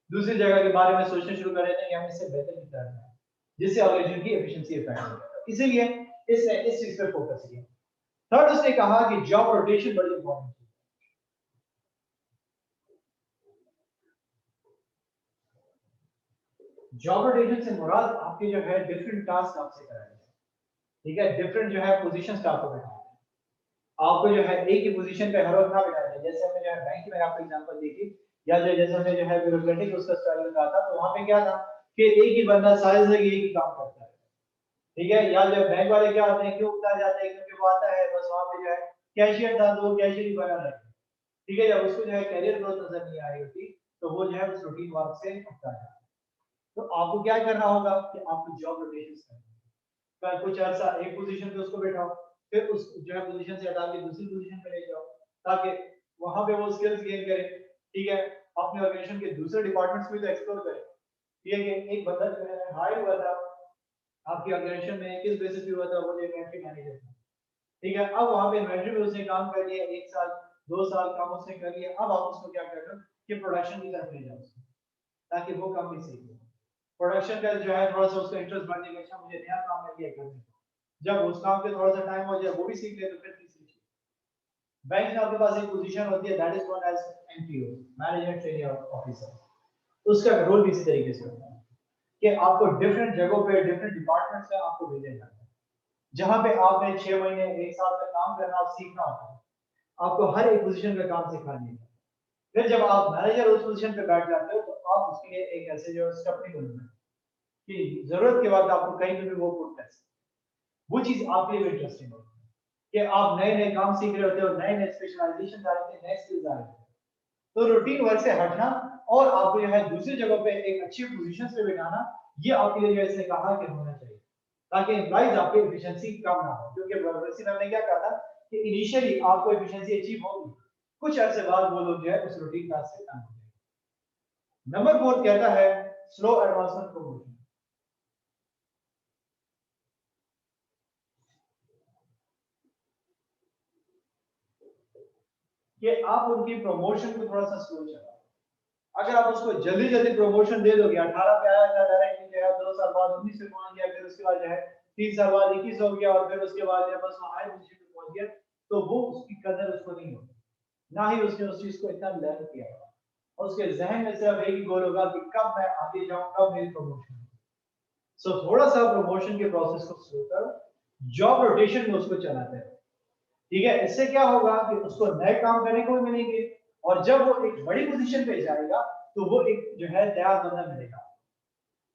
दूसरी जगह के बारे में सोचना शुरू कर देते हैं कि हम इससे बेहतर नहीं करना है, जिससे ऑर्गेनाइजेशन की एफिशिएंसी इफेक्ट हो जाए। इसीलिए इसने इस चीज पे फोकस किया। थर्ड उसने कहा कि जॉब रोटेशन बड़ी इंपॉर्टेंट है। जॉब रोटेशन से मुराद आपके जो है डिफरेंट टास्क आपसे कराए जाए, ठीक है, डिफरेंट जो है पोजीशंस पे आपको बैठाया जाए, आपको जो है एक ही पोजीशन पे हर वक्त ना बैठाया जाए। जैसे हमने जो है बैंक में आपको एग्जांपल दी थी, या जो जैसे हमने जो है ब्यूरोक्रेटिक उसका स्टाइल बताया था, तो वहां पे क्या था कि एक ही बंदा सारी जगह एक ही काम करता है, ठीक है। या जो बैंक वाले क्या होते हैं, क्यों उतना जाते हैं, क्योंकि वो आता है बस वहां पे जो है कैशियर था तो वो कैशियर ही बना रहे, ठीक है, जब उसको जो है कैरियर ग्रोथ नजर नहीं आ रही होती तो वो जो है उस रूटीन वर्क से हटता है। तो आपको क्या करना होगा कि आपको जॉब रोटेशन करना है, कुछ अर्सा एक पोजीशन पे उसको बैठाओ, फिर उस जो है पोजीशन से हटा के दूसरी पोजीशन पे ले जाओ, ताकि वहां पे वो स्किल्स गेन करे, ठीक है, अपने ऑर्गेनाइजेशन के दूसरे डिपार्टमेंट्स में तो एक्सप्लोर करे। ये कि एक बंदा जो है हायर हुआ था आपकी ऑर्गेनाइजेशन में, किस बेसिस पे हुआ था, वो इन्वेंटरी मैनेजर था, ठीक है। अब वहां पे इन्वेंटरी में उसने काम कर लिया, 1 साल 2 साल काम उसने कर लिया, अब आप उसको क्या कर रहे हो कि प्रोडक्शन की तरफ ले जाओ उसको, ताकि वो काम भी सीख ले। प्रोडक्शन का जो है थोड़ा सा उसका इंटरेस्ट बढ़ने का, अच्छा मुझे नया काम मिल गया करने को, जब उस काम के थोड़ा सा टाइम हो जाए वो भी सीख ले तो फिर तीसरी चीज। बैंक में आपके पास एक पोजीशन होती है, that is known as MTO, management training officer. उसका रोल भी इसी तरीके से होता है कि आपको डिफरेंट जगहों पे डिफरेंट डिपार्टमेंट्स में आपको भेजा जाता है, जहां पे आपने 6 महीने 1 साल तक काम करना और सीखना होता है, आपको हर एक पोजीशन का काम सिखानी है। फिर जब आप मैनेजर उस पोजीशन पे बैठ जाते हो तो आप उसके लिए एक ऐसे जो स्टेप नहीं बनते कि जरूरत के बाद आपको कहीं पे भी वो पुट कर सकते, वो चीज आपके लिए इंटरेस्टिंग होती है कि आप नए नए काम सीख रहे होते हो, नए नए स्पेशलाइजेशन आ रहे थे, नए स्किल्स आ रहे थे। तो रूटीन वर्क से हटना और आपको जो है दूसरी जगह पे एक अच्छी पोजीशन पे बिठाना, ये आपके लिए जो है इसने कहा कि होना चाहिए, ताकि एम्प्लॉइज आपकी एफिशिएंसी कम ना हो। क्योंकि वैसे हमने क्या कहा था कि इनिशियली आपको एफिशिएंसी अचीव होगी, कुछ अरसे बाद वो लोग जो है उस रूटीन टास्क से काम करेंगे। नंबर 4 कहता है स्लो एडवांसमेंट प्रमोशन, कि आप उनकी प्रमोशन को थोड़ा सा स्लो चलाओ। अगर आप उसको जल्दी जल्दी प्रमोशन दे दोगे, 18 पे आया था डायरेक्टली जो है 2 साल बाद 19 पे पहुंच गया, फिर उसके बाद जो है 3 साल बाद 21 हो गया, और फिर उसके बाद जो है बस हाई पोजीशन पे पहुंच गया, तो वो उसकी कदर उसको नहीं होगी, ना ही उसने उस चीज को इतना लर्न किया होगा। और उसके जहन में सिर्फ एक ही गोल होगा कि कब मैं आगे जाऊं, कब मेरी प्रमोशन। सो थोड़ा सा प्रमोशन के प्रोसेस को स्लो करो, जॉब रोटेशन में उसको चलाते हैं, ठीक है, इससे क्या होगा कि उसको नए काम करने को भी मिलेंगे और जब वो एक बड़ी पोजीशन पे जाएगा तो वो एक जो है तैयार बंदा मिलेगा।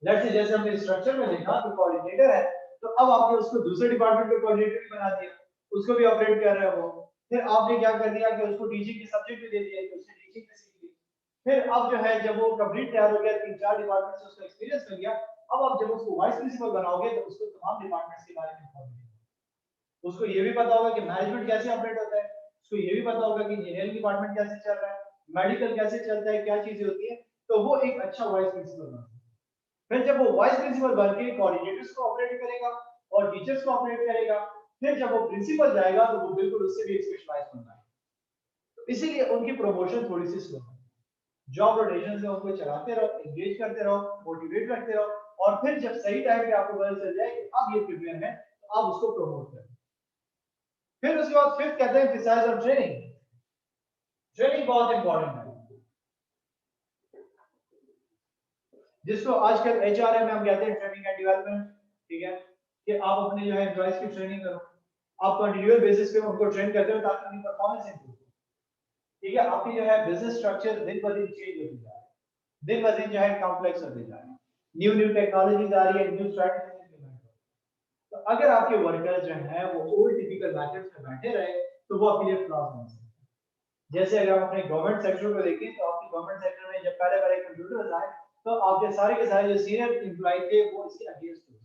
लेट्स से जैसे हमने स्ट्रक्चर में देखा तो कोऑर्डिनेटर है, तो अब आपने उसको दूसरे डिपार्टमेंट का कोऑर्डिनेटर भी बना दिया, उसको भी ऑपरेट कर रहा है वो। फिर आपने क्या कर दिया कि उसको टीचिंग की सब्जेक्ट भी दे दिया कि उसने टीचिंग भी सीख ली। फिर अब जो है जब वो कंप्लीट तैयार हो गया, 3-4 डिपार्टमेंट से उसका एक्सपीरियंस मिल गया, अब आप जब उसको वाइस प्रिंसिपल बनाओगे तो उसको तमाम डिपार्टमेंट्स के बारे में इंफॉर्मेशन, उसको ये भी पता होगा कि मैनेजमेंट कैसे ऑपरेट होता है, उसको ये भी पता होगा कि इंजीनियरिंग डिपार्टमेंट कैसे चल रहा है, मेडिकल कैसे चलता है, क्या चीजें होती है, तो वो एक अच्छा वाइस प्रिंसिपल बनता है। फिर जब वो वाइस प्रिंसिपल बन के कोऑर्डिनेटर्स को ऑपरेट करेगा और टीचर्स को ऑपरेट करेगा, फिर जब वो प्रिंसिपल जाएगा तो वो बिल्कुल उससे भी स्पेशलाइज बनता है। तो इसीलिए उनकी प्रमोशन थोड़ी सी स्लो है। जॉब रोटेशन से उनको चलाते रहो, एंगेज करते रहो, मोटिवेट करते रहो और फिर जब सही टाइम पे आपको पता चल जाए कि अब ये प्रिपेयर है तो आप उसको प्रमोट करें। फिर उसके बाद फिफ्थ कहते हैं एम्फसाइज ऑन ट्रेनिंग। ट्रेनिंग बहुत इंपॉर्टेंट है, जिसको आजकल एचआरएम में हम कहते हैं ट्रेनिंग एंड डेवलपमेंट। ठीक है, कि आप अपने जो है एम्प्लॉइज की ट्रेनिंग करो, आप कंटिन्यूअस बेसिस पे उनको ट्रेन करते हो ताकि उनकी परफॉर्मेंस इंप्रूव हो। ठीक है, आपकी जो है बिजनेस स्ट्रक्चर दिन ब दिन चेंज होती जा रहा है, दिन ब दिन जो है कॉम्प्लेक्स होते जा रहे हैं, न्यू न्यू टेक्नोलॉजीज आ रही है, न्यू स्ट्रैटेजीज इंप्लीमेंट हो। तो अगर आपके वर्कर्स जो है वो ओल्ड टिपिकल मेथड्स में बैठे रहे तो वो आपके लिए फ्लॉज बन सकते हैं। जैसे अगर आप अपने गवर्नमेंट सेक्टर को देखें तो आपकी गवर्नमेंट सेक्टर में जब पहले पहले कंप्यूटर्स आए तो आपके सारे के सारे जो सीनियर एम्प्लॉय थे वो इसके अगेंस्ट थे।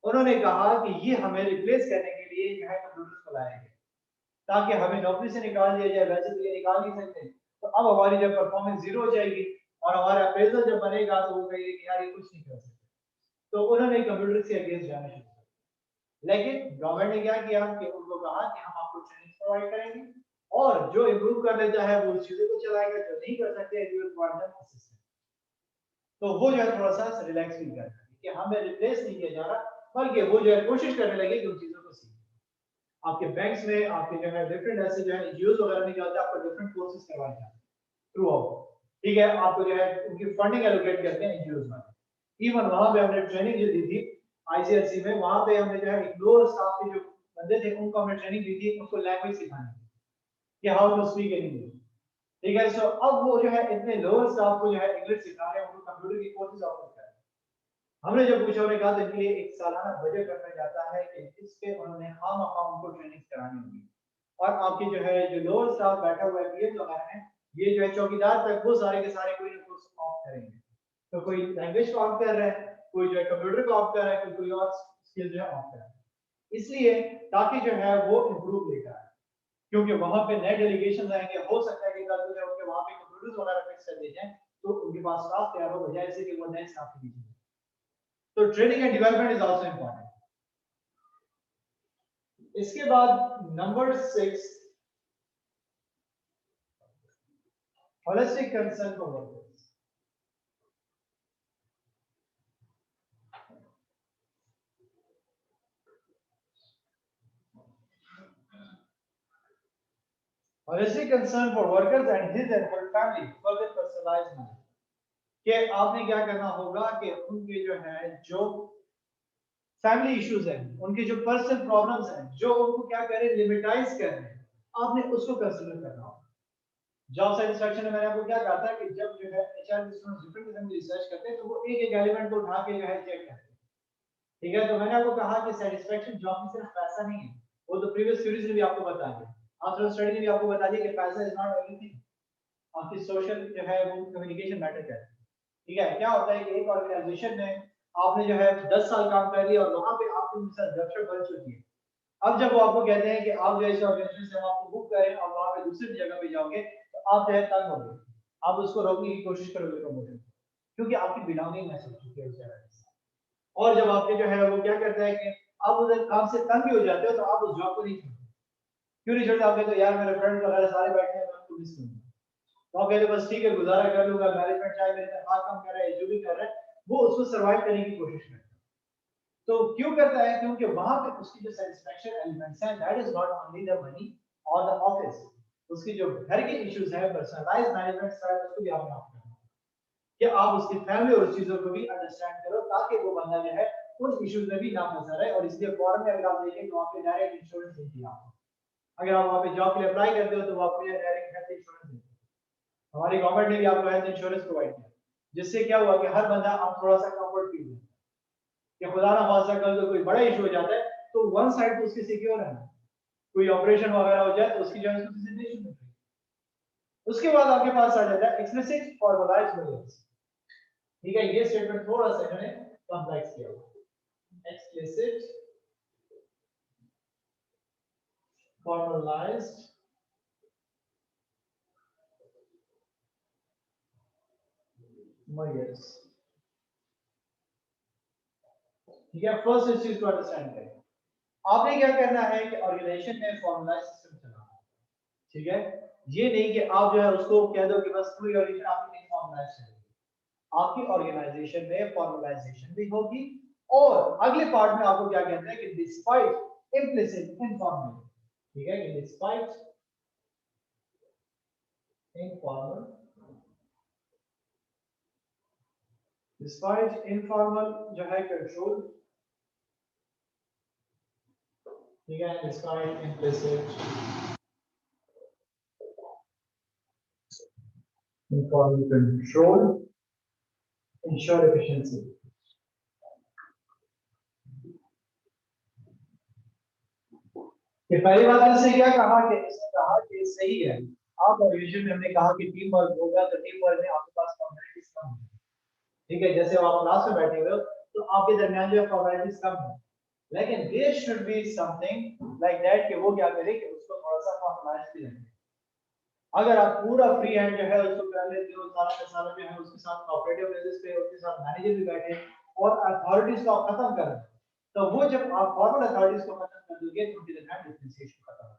उन्होंने कहा कि ये हमें रिप्लेस करने के लिए जो है कंप्यूटर्स को लाए गए ताकि हमें नौकरी से निकाल दिया जाए, वैसे तो ये निकाल नहीं सकते। तो अब हमारी जब परफॉर्मेंस जीरो हो जाएगी और हमारा अप्रेजल जब बनेगा तो वो कहेंगे कि यार ये कुछ नहीं कर सकते। तो उन्होंने कंप्यूटर के अगेंस्ट जाना शुरू किया। लेकिन गवर्नमेंट ने क्या किया कि उनको कहा कि हम आपको ट्रेनिंग प्रोवाइड करेंगे और जो इम्प्रूव कर लेता है वो उस चीजों को चलाएगा, जो नहीं कर सकते तो वो जो है थोड़ा सा रिलैक्स फील करता है कि हमें रिप्लेस नहीं किया जा रहा, बल्कि वो जो है कोशिश करने लगे कि उन चीजों को सीखें। आपके बैंक्स में, आपके जो है डिफरेंट ऐसे जो है एनजीओज वगैरह में क्या होता है, आपको डिफरेंट कोर्सेज करवाए जाते हैं थ्रू आउट। ठीक है, आपको जो है उनकी फंडिंग एलोकेट करते हैं एनजीओज में। इवन वहां पे हमने ट्रेनिंग जो दी थी आईसीएससी में, वहां पे हमने जो है एक लोअर स्टाफ के जो बंदे थे उनको हमने ट्रेनिंग दी थी, उनको लैंग्वेज सिखानी थी कि how to speak in English. ठीक है, सो अब वो जो है इतने लोअर स्टाफ को जो है इंग्लिश सिखा रहे हैं, उनको कंप्यूटर की कोर्सेज ऑफर कर रहे हैं। हमने जब पूछा, उन्होंने कहा तो इनके लिए एक सालाना बजट रखा जाता है कि इस पे उन्होंने खामखा उनको ट्रेनिंग करानी होगी। और आपकी जो है जो लोअर स्टाफ बैठा हुआ है पीएम वगैरह है, ये जो है चौकीदार तक वो सारे के सारे कोई ना कोई ऑफ करेंगे। तो कोई लैंग्वेज को ऑफ कर रहा है, कोई जो है कंप्यूटर को ऑफ कर रहा है, कोई कोई और स्किल जो है ऑफ कर रहा है, इसलिए ताकि जो है वो इम्प्रूव लेकर आए। क्योंकि वहां पे नए डेलीगेशन आएंगे, हो सकता है कि कल को जब उनके वहां पे कंप्यूटर्स वगैरह फिक्स कर दिए जाए तो उनके पास स्टाफ तैयार हो, बजाय से कि वो नए स्टाफ की नीचे। तो training and development is also important. इसके बाद number 6, holistic concern for workers. Holistic concern for workers and his and her family for the personalised manner. कि आपने क्या करना होगा कि उनके जो है जो फैमिली इश्यूज हैं, उनके जो पर्सनल प्रॉब्लम्स हैं, जो उनको क्या करें लिमिटाइज कर रहे हैं, आपने उसको कंसीडर करना होगा। जॉब सेटिस्फैक्शन में मैंने आपको क्या कहा था कि जब जो है एचआर स्टूडेंट्स डिफरेंट किस्म की रिसर्च करते हैं तो वो एक एक एलिमेंट को उठा के जो है चेक करते हैं। ठीक है, तो मैंने आपको कहा कि सेटिस्फैक्शन जॉब में सिर्फ पैसा नहीं है, वो तो प्रीवियस सीरीज में भी आपको बता दिया, आफ्टर स्टडी ने भी आपको बता दिया कि पैसा इज नॉट एवरीथिंग। आपकी सोशल जो है वो कम्युनिकेशन मैटर करता है। ठीक है, क्या होता है कि एक ऑर्गेनाइजेशन में आपने जो है 10 साल काम कर लिया और वहां पे आपकी उनके साथ गपशप बन चुकी है। अब जब वो आपको कहते हैं कि आप जो इस ऑर्गेनाइजेशन से हम आपको बुक करें और वहां पे दूसरी जगह पे जाओगे तो आप जो है तंग हो गए, आप उसको रोकने की कोशिश करोगे प्रमोशन, क्योंकि आपकी बिलोंगिंग महसूस हो चुकी है उस जगह से। और जब आपके जो है वो क्या करता है कि आप उधर काम से तंग भी हो जाते हो तो आप उस जॉब को नहीं छोड़ते। क्यों नहीं छोड़ते? आप कहते हो यार मेरे फ्रेंड वगैरह सारे बैठे हैं, मैं उनको मिस करूंगा। तो आप कहते बस ठीक है गुजारा कर लूंगा, मैनेजमेंट चाहे मेरे साथ हाथ काम कर रहा है, जो भी कर रहा है वो उसको सर्वाइव करने की कोशिश करता है। तो क्यों करता है? क्योंकि वहां पे उसकी जो सेटिस्फैक्शन एलिमेंट्स हैं, that is not only the money और द ऑफिस, उसकी जो घर के इश्यूज है, पर्सनलाइज मैनेजमेंट स्टाइल, उसको भी आपने ऑफ करना है कि आप उसकी फैमिली और उस चीजों को भी अंडरस्टैंड करो ताकि वो बंदा जो है उन इश्यूज में भी ना फंसा रहे। और इसलिए फॉरेन में अगर आप देखें तो वहां पे डायरेक्ट इंश्योरेंस नहीं दिया आपको, अगर आप वहाँ पे जॉब के लिए अप्लाई करते हो तो वो आपको डायरेक्ट हेल्थ इंश्योरेंस देते हैं। हमारी गवर्नमेंट ने भी आपको हेल्थ इंश्योरेंस प्रोवाइड किया, जिससे क्या हुआ कि हर बंदा आप थोड़ा सा कंफर्ट फील करता है कि खुदा ना खास्ता कल तो कोई बड़ा इशू हो जाता है तो वन साइड तो उसकी सिक्योर है, कोई ऑपरेशन वगैरह हो जाए तो उसकी जो है उसको कंसिडरेशन मिल रही है। उसके बाद आपके पास आ जाता है एक्सप्लिसिट फॉर्मलाइज्ड मेजर्स। ठीक है, ये स्टेटमेंट थोड़ा सा इन्होंने कॉम्प्लेक्स किया हुआ। Explicit formalised measures. ठीक है, फर्स्ट इस चीज को अंडरस्टैंड करें। आपने क्या करना है कि ऑर्गेनाइजेशन में फॉर्मलाइज सिस्टम चलाना है। ठीक है, ये नहीं कि आप जो है उसको कह दो कि बस पूरी ऑर्गेनाइजेशन आपकी नहीं फॉर्मलाइज चलेगी। आपकी ऑर्गेनाइजेशन में फॉर्मलाइजेशन भी होगी और अगले पार्ट में आपको क्या कहना है कि डिस्पाइट इम्प्लिसिट इनफॉर्मल। ठीक है, कि डिस्पाइट इनफॉर्मल, डिस्पाइट इनफॉर्मल जो है कंट्रोल। ठीक है, despite implicit informal control ensure efficiency. कि पहली बात इसने क्या कहा कि इसने कहा कि सही है, आप ऑर्गेनाइजेशन में हमने कहा कि टीम वर्क होगा तो टीम वर्क में आपके पास फॉर्मेलिटीज कम है। ठीक है, जैसे आप क्लास में बैठे हुए हो तो आपके दरमियान जो है फॉर्मेलिटीज कम है, लेकिन there should be something like that कि वो क्या करे कि उसको थोड़ा सा फॉर्मलाइज भी रखे। अगर आप पूरा फ्री हैंड जो है उसको कर लेते हो, सारा का सारा जो है उसके साथ ऑपरेटिव बेसिस पे उसके साथ मैनेजर भी बैठे और अथॉरिटीज को आप खत्म कर रहे हो, तो वो जब आप फॉर्मल अथॉरिटीज को खत्म कर दोगे तो उनके दरमियान डिफरेंशिएशन खत्म हो।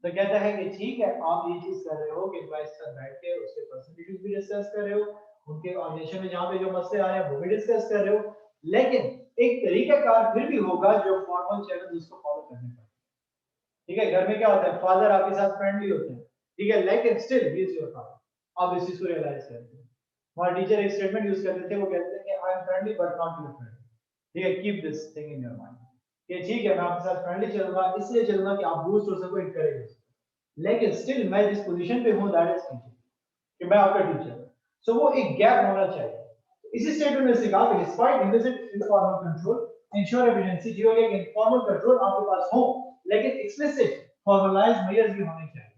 तो कहता है कि ठीक है, आप ये चीज कर रहे हो कि एम्प्लॉइज के साथ बैठ के उसके पर्सनल इश्यूज भी डिस्कस कर रहे हो, उनके ऑर्गेनाइजेशन में जहां पे जो मसले आ रहे हैं वो भी डिस्कस कर रहे हो, लेकिन एक तरीकाकार फिर भी होगा जो फॉर्मल चैनल उसको फॉलो करने पड़ेगा। ठीक है, घर में क्या होता है, फादर आपके साथ फ्रेंडली होते हैं, ठीक है, लेकिन still he is your father. आप इस चीज को रियलाइज करते हैं। हमारे टीचर एक स्टेटमेंट यूज करते थे, वो कहते थे कि I am friendly but not your friend. ठीक है, keep this thing in your mind कि ठीक है मैं आपके साथ फ्रेंडली चलूंगा, इसलिए चलूंगा कि आप बूस्ट हो सको, इनकरेज हो सको, लेकिन स्टिल मैं जिस पोजीशन पे हूं दैट इज टीचर, कि मैं आपका टीचर। सो वो एक गैप होना चाहिए। इसी स्टेटमेंट में से कहा कि despite implicit informal control ensure efficiency, जो है कि इनफॉर्मल कंट्रोल आपके पास हो लेकिन एक्सप्लिसिट फॉर्मलाइज्ड मेजर्स भी होने चाहिए।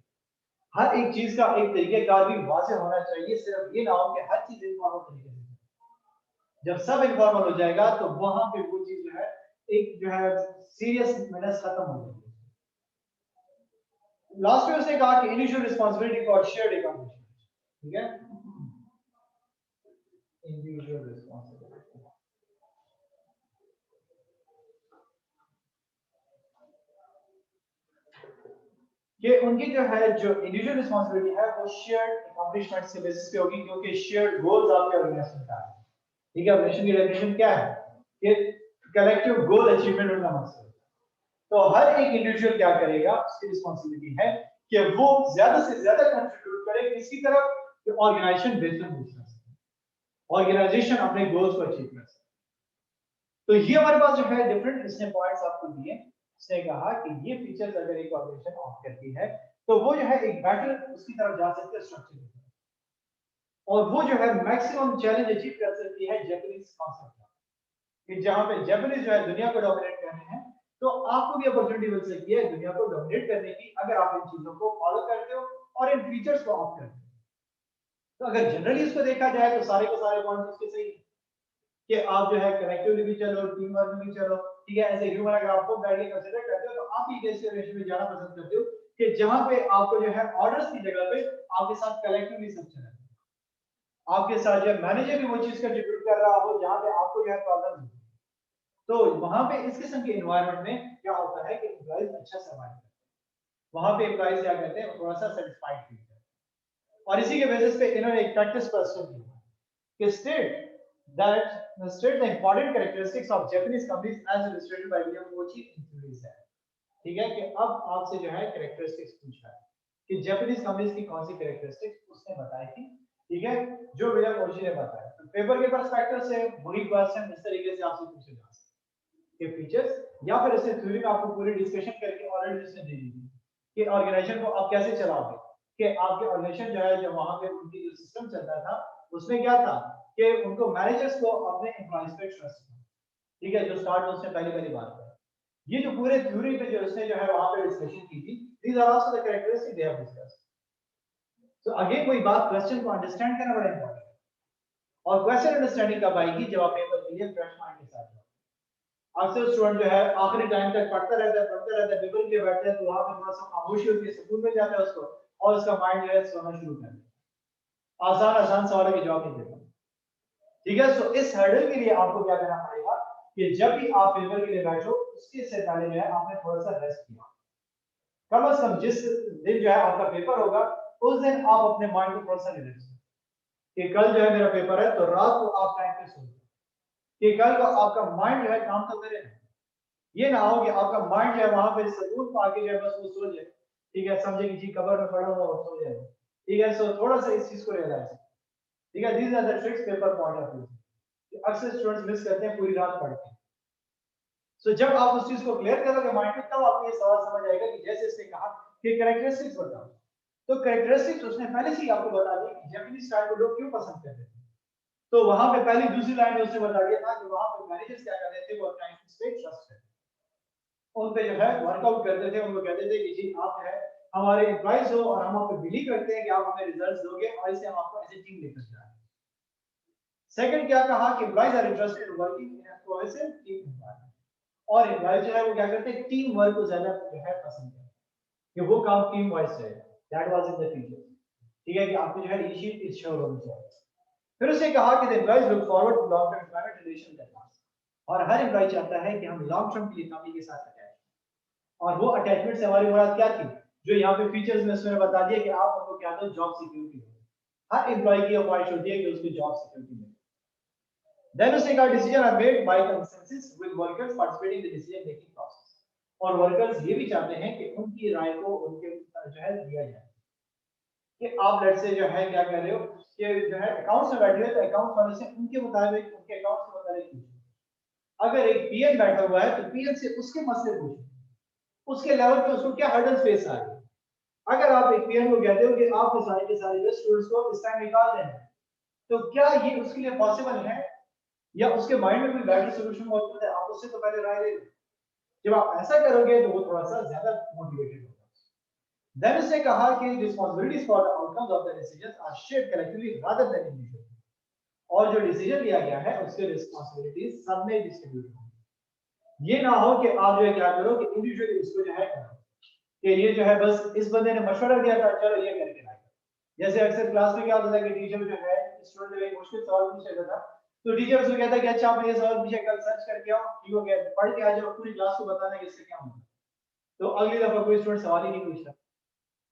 हर एक चीज का एक तरीकेकार भी वाज़ेह होना चाहिए, सिर्फ ये ना हो कि हर चीज इनफॉर्मल तरीके से। जब सब इनफॉर्मल हो जाएगा तो वहां पे वो चीज जो है एक जो है सीरियस मेनस खत्म हो जाएगी। लास्ट में उसने कहा कि initial responsibility for shared accountability. ठीक है, इंडिविजुअल रिस्पांसिबिलिटी कि उनकी जो है जो इंडिविजुअल रिस्पांसिबिलिटी है वो शेयर्ड अकॉम्प्लिशमेंट्स के बेसिस पे होगी, क्योंकि शेयर्ड गोल्स आपके ऑर्गेनाइजेशन का है। ठीक है, ऑर्गेनाइजेशन की डेफिनेशन क्या है कि कलेक्टिव गोल अचीवमेंट उनका मकसद। तो हर एक इंडिविजुअल क्या करेगा, उसकी रिस्पांसिबिलिटी है कि वो ज्यादा से ज्यादा कंट्रीब्यूट करे किसकी तरफ, कि ऑर्गेनाइजेशन बेहतर हो सके, ऑर्गेनाइजेशन अपने गोल्स को अचीव कर सके। तो ये हमारे पास जो है डिफरेंट इसने पॉइंट्स आपको दिए। इसने कहा कि ये फीचर्स अगर एक ऑर्गेनाइजेशन ऑफ करती है तो वो जो है एक बेटर उसकी तरफ जा सकती है स्ट्रक्चर की तरफ, और वो जो है मैक्सिमम चैलेंज अचीव कर सकती है जापानीज कॉन्सेप्ट का, कि जहां पे जापानीज जो है दुनिया को डोमिनेट कर रहे हैं, तो आपको भी अपॉर्चुनिटी मिल सकती है दुनिया को डोमिनेट करने की, अगर आप इन चीजों को फॉलो करते हो और इन फीचर्स को ऑफ करते हो। तो अगर जनरली इसको देखा जाए तो सारे के सारे पॉइंट्स उसके सही हैं कि आप जो है कलेक्टिवली भी चलो, टीम वर्क में भी चलो। ठीक है, ऐसे ह्यूमन अगर आपको गाइडिंग कंसीडर करते हो तो आप ही कैसे रिलेशन में जाना पसंद करते हो कि जहां पे आपको जो है ऑर्डर्स की जगह पे आपके साथ कलेक्टिवली सब चले, आपके साथ जो मैनेजर भी वो चीज कंट्रीब्यूट कर रहा हो जहां पे आपको जो है प्रॉब्लम है। तो वहां पे इस किस्म के एनवायरनमेंट में क्या होता है कि एम्प्लॉइज अच्छा सर्वाइव करते हैं, वहां पे एम्प्लॉइज क्या करते हैं, थोड़ा सा सेटिस्फाइड फील करते हैं। और इसी के बेसिस पे इन्होंने एक प्रैक्टिस पर्सन दिया कि state the important characteristics of Japanese companies as illustrated by William Kochi in Fluids है। ठीक है, कि अब आपसे जो है कैरेक्टरिस्टिक्स पूछा है कि जापानीज कंपनीज की कौन सी कैरेक्टरिस्टिक्स उसने बताई थी। ठीक है, जो विलियम कोची ने बताया, तो पेपर के पर्सपेक्टिव से वही क्वेश्चन इस तरीके से आपसे पूछे जा सकते हैं कि फीचर्स, या फिर इससे थ्योरी में आपको पूरी डिस्कशन करके ऑलरेडी उसने दे दी थी कि ऑर्गेनाइजेशन को आप कैसे चलाओगे, कि आपके ऑर्गेनाइजेशन जो है, जो वहां पे उनकी जो सिस्टम चलता था उसमें क्या था कि उनको मैनेजर्स को अपने एम्प्लॉइज पे ट्रस्ट था। ठीक है, जो स्टार्ट में उसने पहली पहली बात करा, ये जो पूरे थ्योरी पे जो उसने जो है वहां पे डिस्कशन की थी, these are also the characteristic they have discussed. तो अगेन कोई बात क्वेश्चन को अंडरस्टैंड करना बड़ा इंपॉर्टेंट है, और क्वेश्चन अंडरस्टैंडिंग कब आएगी जब आप पेपर के लिए फ्रेश माइंड के साथ जाओ। अक्सर स्टूडेंट जो है आखिरी टाइम तक पढ़ता रहता है, पेपर के लिए बैठते हैं तो वहां पे थोड़ा सा खामोशी होती है, सुकून मिल जाता है उसको, और उसका माइंड जो है सोना शुरू कर देता है, आसान आसान सवालों के जवाब नहीं देता। ठीक है, तो इस हर्डल के लिए आपको क्या करना पड़ेगा कि जब भी आप पेपर के लिए बैठो उसके से पहले जो है आपने थोड़ा सा रेस्ट किया, कम से कम जिस दिन जो है आपका पेपर होगा उस दिन आप अपने माइंड को थोड़ा सा रिलैक्स करो, कि कल जो है मेरा पेपर है तो रात को आप टाइम पे सो, कि कल को आपका माइंड जो है काम तो करे, ये ना हो कि आपका माइंड जो है वहां पे सुकून पा के जो है बस वो सो जाए। ठीक है, समझे कि जी कबर में पड़ा हुआ और सो जाए। ठीक है, सो थोड़ा सा इस चीज को रियलाइज, ठीक है, these are the tricks paper point of view, अक्सर स्टूडेंट्स मिस करते हैं पूरी रात पढ़ के। सो जब आप उस चीज को क्लियर करोगे माइंड में, तब आपको ये सवाल समझ आएगा कि जैसे इसने कहा कि कैरेक्टरिस्टिक्स बताओ, तो कैरेक्टरिस्टिक्स उसने पहले से ही आपको बता दी कि जापानीज स्टाइल को लोग क्यों पसंद करते थे। तो वहां पे पहली दूसरी लाइन में उसने बता दिया था कि वहां पे मैनेजर्स क्या करते थे, वो टाइम पे ट्रस्ट करते, उन पे जो है वर्कआउट करते थे, उनको कहते थे कि जी आप जो है हमारे एम्प्लॉइज हो और हम आप पे बिलीव करते हैं कि आप हमें रिजल्ट्स दोगे और इससे हम आपको एज ए टीम लेकर जा रहे हैं। सेकंड क्या कहा कि employees are interested in working in a cohesive team environment, और एम्प्लॉइज जो है वो क्या करते हैं, टीम वर्क को ज्यादा जो है पसंद करते हैं कि वो काम टीम वाइज चले। That was in the future. ठीक है, कि आपको जो है इनिशिएट श्योर होना चाहिए। फिर उसने कहा कि the employees look forward to long term employment relation that last, और हर एम्प्लॉय चाहता है कि हम लॉन्ग टर्म के लिए कंपनी के साथ अटैच, और वो अटैचमेंट से हमारी मुराद क्या थी, जो यहाँ पे फीचर्स में उसने बता दिया कि आप उनको क्या दो, जॉब सिक्योरिटी। हर एम्प्लॉय की ख्वाहिश होती है कि उसको जॉब सिक्योरिटी मिले। देन उसने कहा decision are made by consensus with workers participating in the decision making process, और वर्कर्स ये भी चाहते हैं कि उनकी राय को उनके जो है दिया जाए, कि आप लेट से जो है क्या कर रहे हो कि जो है अकाउंट्स में बैठे हो तो अकाउंट्स वाले से उनके मुताबिक उनके अकाउंट्स के मुताबिक पूछो, अगर एक पीएन बैठा हुआ है तो पीएन से उसके मसले पूछो, उसके लेवल पे उसको क्या हर्डल्स फेस आ रहे हैं। अगर आप एक पीएम को कहते हो कि आप सारे के सारे स्टूडेंट्स को इस टाइम निकाल रहे हैं, तो क्या ये उसके लिए पॉसिबल है, या उसके माइंड में कोई बेटर सॉल्यूशन मौजूद है, आप उससे तो पहले राय ले लो। जब आप ऐसा करोगे तो वो थोड़ा सा ज्यादा मोटिवेटेड होगा। देन उसने कहा कि responsibilities for the outcomes of the decisions are shared collectively rather than individually, और जो डिसीजन लिया गया है उसके रिस्पांसिबिलिटीज सब में डिस्ट्रीब्यूट हो। ये ना हो कि आप जो है क्या करो कि इंडिविजुअली उसको जो है कि ये जो है बस इस बंदे ने मशवरा दिया था चलो ये करके लाए। जैसे अक्सर क्लास में क्या होता है कि टीचर जो है स्टूडेंट जब एक मुश्किल सवाल पूछ लेता था तो टीचर उसको कहता है कि अच्छा आप ये सवाल पूछे, कल सर्च करके आओ, ठीक हो गया, पढ़ के आ जाओ, पूरी क्लास को बताना कि इससे क्या होगा। तो अगली दफा कोई स्टूडेंट सवाल ही नहीं पूछता।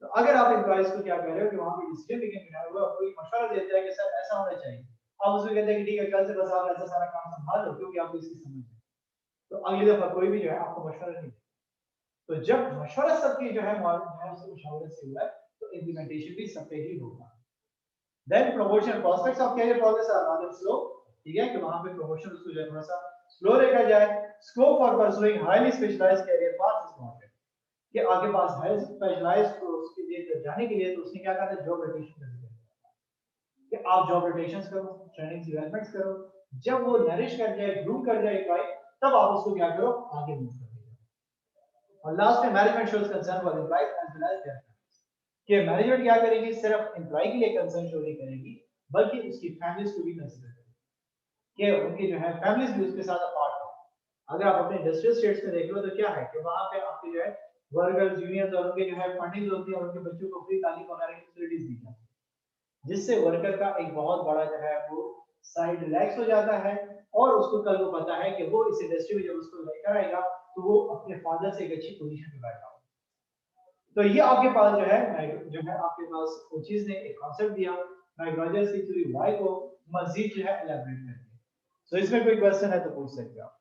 तो अगर आप एम्प्लॉइज को क्या कह रहे हो कि वहां पे डिसीजन मेकिंग में हुआ कोई मशवरा देता है कि सर ऐसा होना चाहिए, आप उसको कहते हैं कि ठीक है कल से बस आप ऐसा सारा काम संभाल लो क्योंकि आपको इसकी समझ है, तो अगली दफा कोई भी जो है आपको मशवरा नहीं। तो जब मशवरा सबकी जो है मशवरे से हुआ है तो इम्प्लीमेंटेशन भी सब पे ही होगा। Then promotion prospects of career progress are rather slow, ठीक है, कि वहां पे प्रमोशन उसको जो थोड़ा सा स्लो रखा जाए। Scope for pursuing highly specialised career path is not, कि आगे पास हाई स्पेशलाइज्ड को उसके लिए जाने के लिए तो उसने क्या कहा था, जॉब रोटेशन करनी है, कि आप जॉब रोटेशंस करो, ट्रेनिंग डेवलपमेंट्स करो, जब वो नरिश कर जाए, ग्रूम कर जाए एम्प्लॉय, तब आप उसको क्या करो, आगे मूव करो। और लास्ट में management shows concern for employees as well as their families, कि मैनेजमेंट क्या करेगी, सिर्फ एम्प्लॉय के लिए कंसर्न शो नहीं करेगी बल्कि उसकी फैमिलीज को भी कंसीडर करेगी, कि उनकी जो है फैमिलीज भी उसके साथ अपार्ट हो। अगर आप अपने इंडस्ट्रियल स्टेट्स में देख लो तो क्या है कि वहां पे आपके जो है वर्कर्स यूनियंस और उनके जो है फंडिंग होती है और उनके बच्चों को फ्री तालीम वगैरह की फैसिलिटीज दी जाती है, जिससे वर्कर का एक बहुत बड़ा जो है वो साइड रिलैक्स हो जाता है, और उसको कल को पता है कि वो इस इंडस्ट्री में जब उसको लेकर आएगा तो वो अपने फादर से एक अच्छी पोजीशन पे बैठा हो। तो ये आपके पास जो है आपके पास कोचेस ने एक कॉन्सेप्ट दिया मैक रॉजर्स की थ्योरी वाई को मजीद जो है एलैबोरेट करके। सो इसमें कोई क्वेश्चन है तो पूछ सकते हो आप।